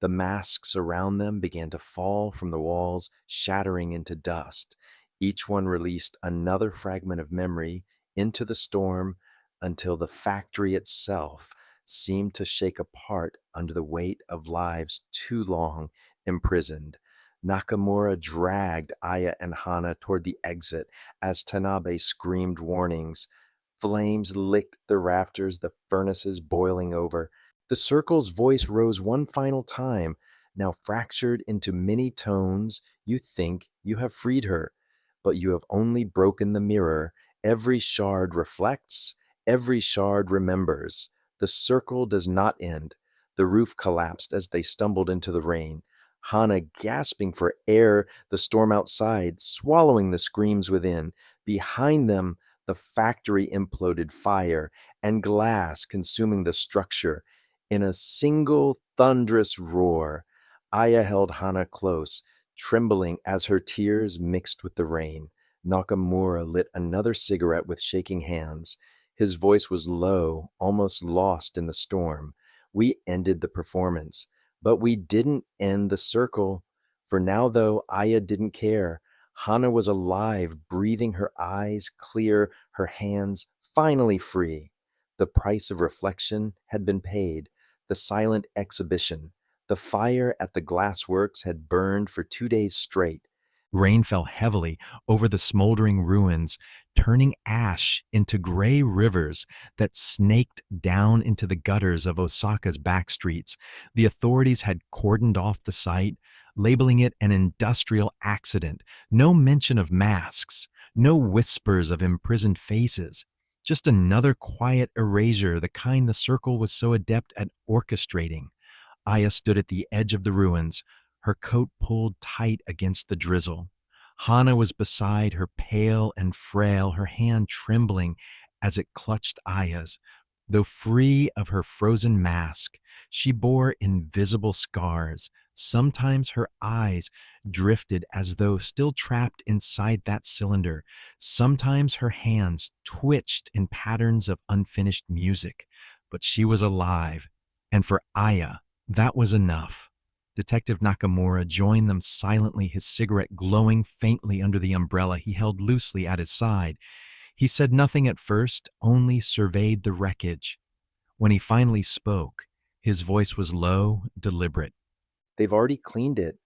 The masks around them began to fall from the walls, shattering into dust. Each one released another fragment of memory into the storm until the factory itself seemed to shake apart under the weight of lives too long imprisoned. Nakamura dragged Aya and Hana toward the exit as Tanabe screamed warnings. Flames licked the rafters, the furnaces boiling over. The circle's voice rose one final time, now fractured into many tones. You think you have freed her, but you have only broken the mirror. Every shard reflects, every shard remembers. The circle does not end. The roof collapsed as they stumbled into the rain. Hana gasping for air, the storm outside, swallowing the screams within. Behind them, the factory imploded, fire and glass consuming the structure. In a single thunderous roar, Aya held Hana close, trembling as her tears mixed with the rain. Nakamura lit another cigarette with shaking hands. His voice was low, almost lost in the storm. We ended the performance, but we didn't end the circle. For now, though, Aya didn't care. Hana was alive, breathing, her eyes clear, her hands finally free. The price of reflection had been paid. The silent exhibition, the fire at the glassworks had burned for 2 days straight. Rain fell heavily over the smoldering ruins, turning ash into gray rivers that snaked down into the gutters of Osaka's back streets. The authorities had cordoned off the site, labeling it an industrial accident. No mention of masks, no whispers of imprisoned faces. Just another quiet erasure, the kind the circle was so adept at orchestrating. Aya stood at the edge of the ruins, her coat pulled tight against the drizzle. Hana was beside her, pale and frail, her hand trembling as it clutched Aya's. Though free of her frozen mask, she bore invisible scars. Sometimes her eyes drifted as though still trapped inside that cylinder. Sometimes her hands twitched in patterns of unfinished music. But she was alive, and for Aya, that was enough. Detective Nakamura joined them silently, his cigarette glowing faintly under the umbrella he held loosely at his side. He said nothing at first, only surveyed the wreckage. When he finally spoke, his voice was low, deliberate. They've already cleaned it.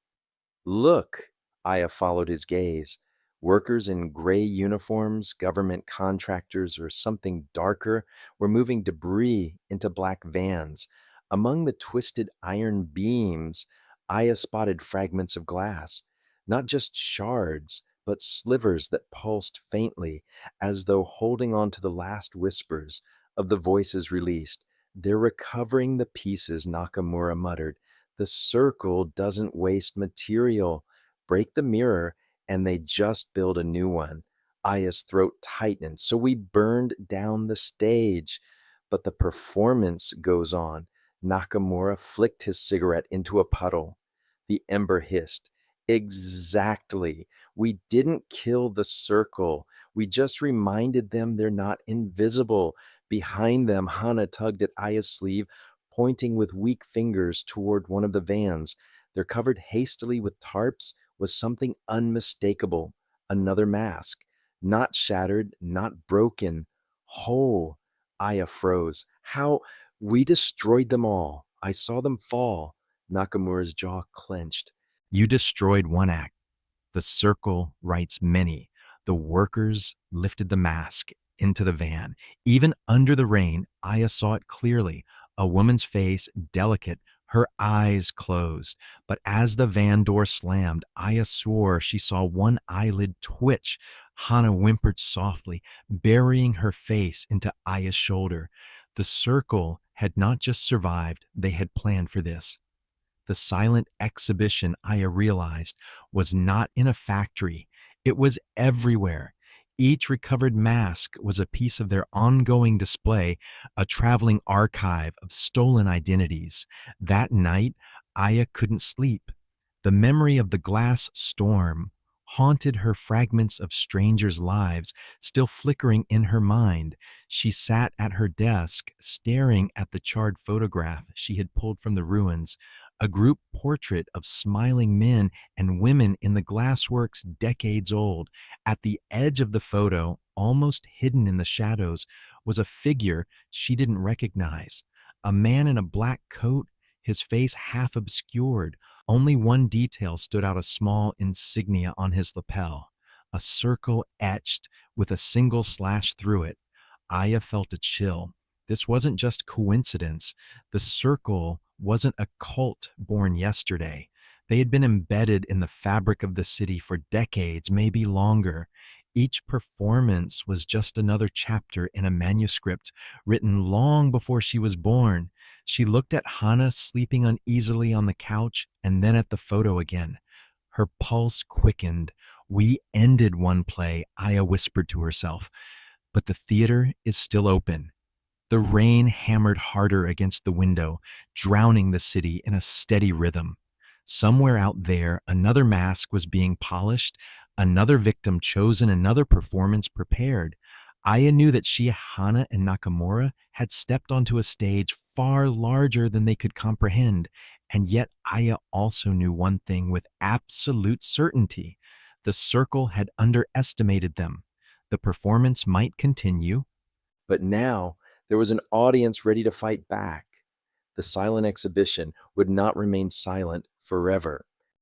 Look, Aya followed his gaze. Workers in gray uniforms, government contractors, or something darker, were moving debris into black vans. Among the twisted iron beams, Aya spotted fragments of glass, not just shards, but slivers that pulsed faintly, as though holding on to the last whispers of the voices released. They're recovering the pieces, Nakamura muttered. The circle doesn't waste material. Break the mirror, and they just build a new one. Aya's throat tightened, so we burned down the stage. But the performance goes on. Nakamura flicked his cigarette into a puddle. The ember hissed. Exactly. We didn't kill the circle. We just reminded them they're not invisible. Behind them, Hana tugged at Aya's sleeve, pointing with weak fingers toward one of the vans. There, covered hastily with tarps, was something unmistakable, another mask. Not shattered, not broken, whole. Aya froze. How? We destroyed them all. I saw them fall. Nakamura's jaw clenched. You destroyed one act. The circle writes many. The workers lifted the mask into the van. Even under the rain, Aya saw it clearly. A woman's face, delicate, her eyes closed. But as the van door slammed, Aya swore she saw one eyelid twitch. Hana whimpered softly, burying her face into Aya's shoulder. The circle had not just survived, they had planned for this. The silent exhibition, Aya realized, was not in a factory. It was everywhere. Each recovered mask was a piece of their ongoing display, a traveling archive of stolen identities. That night, Aya couldn't sleep. The memory of the glass storm haunted her, fragments of strangers' lives still flickering in her mind. She sat at her desk, staring at the charred photograph she had pulled from the ruins, a group portrait of smiling men and women in the glassworks decades old. At the edge of the photo, almost hidden in the shadows, was a figure she didn't recognize. A man in a black coat, his face half obscured. Only one detail stood out, a small insignia on his lapel, a circle etched with a single slash through it. Aya felt a chill. This wasn't just coincidence. The circle wasn't a cult born yesterday. They had been embedded in the fabric of the city for decades, maybe longer. Each performance was just another chapter in a manuscript written long before she was born. She looked at Hana sleeping uneasily on the couch and then at the photo again. Her pulse quickened. We ended one play, Aya whispered to herself, but the theater is still open. The rain hammered harder against the window, drowning the city in a steady rhythm. Somewhere out there, another mask was being polished, another victim chosen, another performance prepared. Aya knew that she, Hana, and Nakamura had stepped onto a stage far larger than they could comprehend. And yet Aya also knew one thing with absolute certainty. The circle had underestimated them. The performance might continue. But now there was an audience ready to fight back. The silent exhibition would not remain silent forever.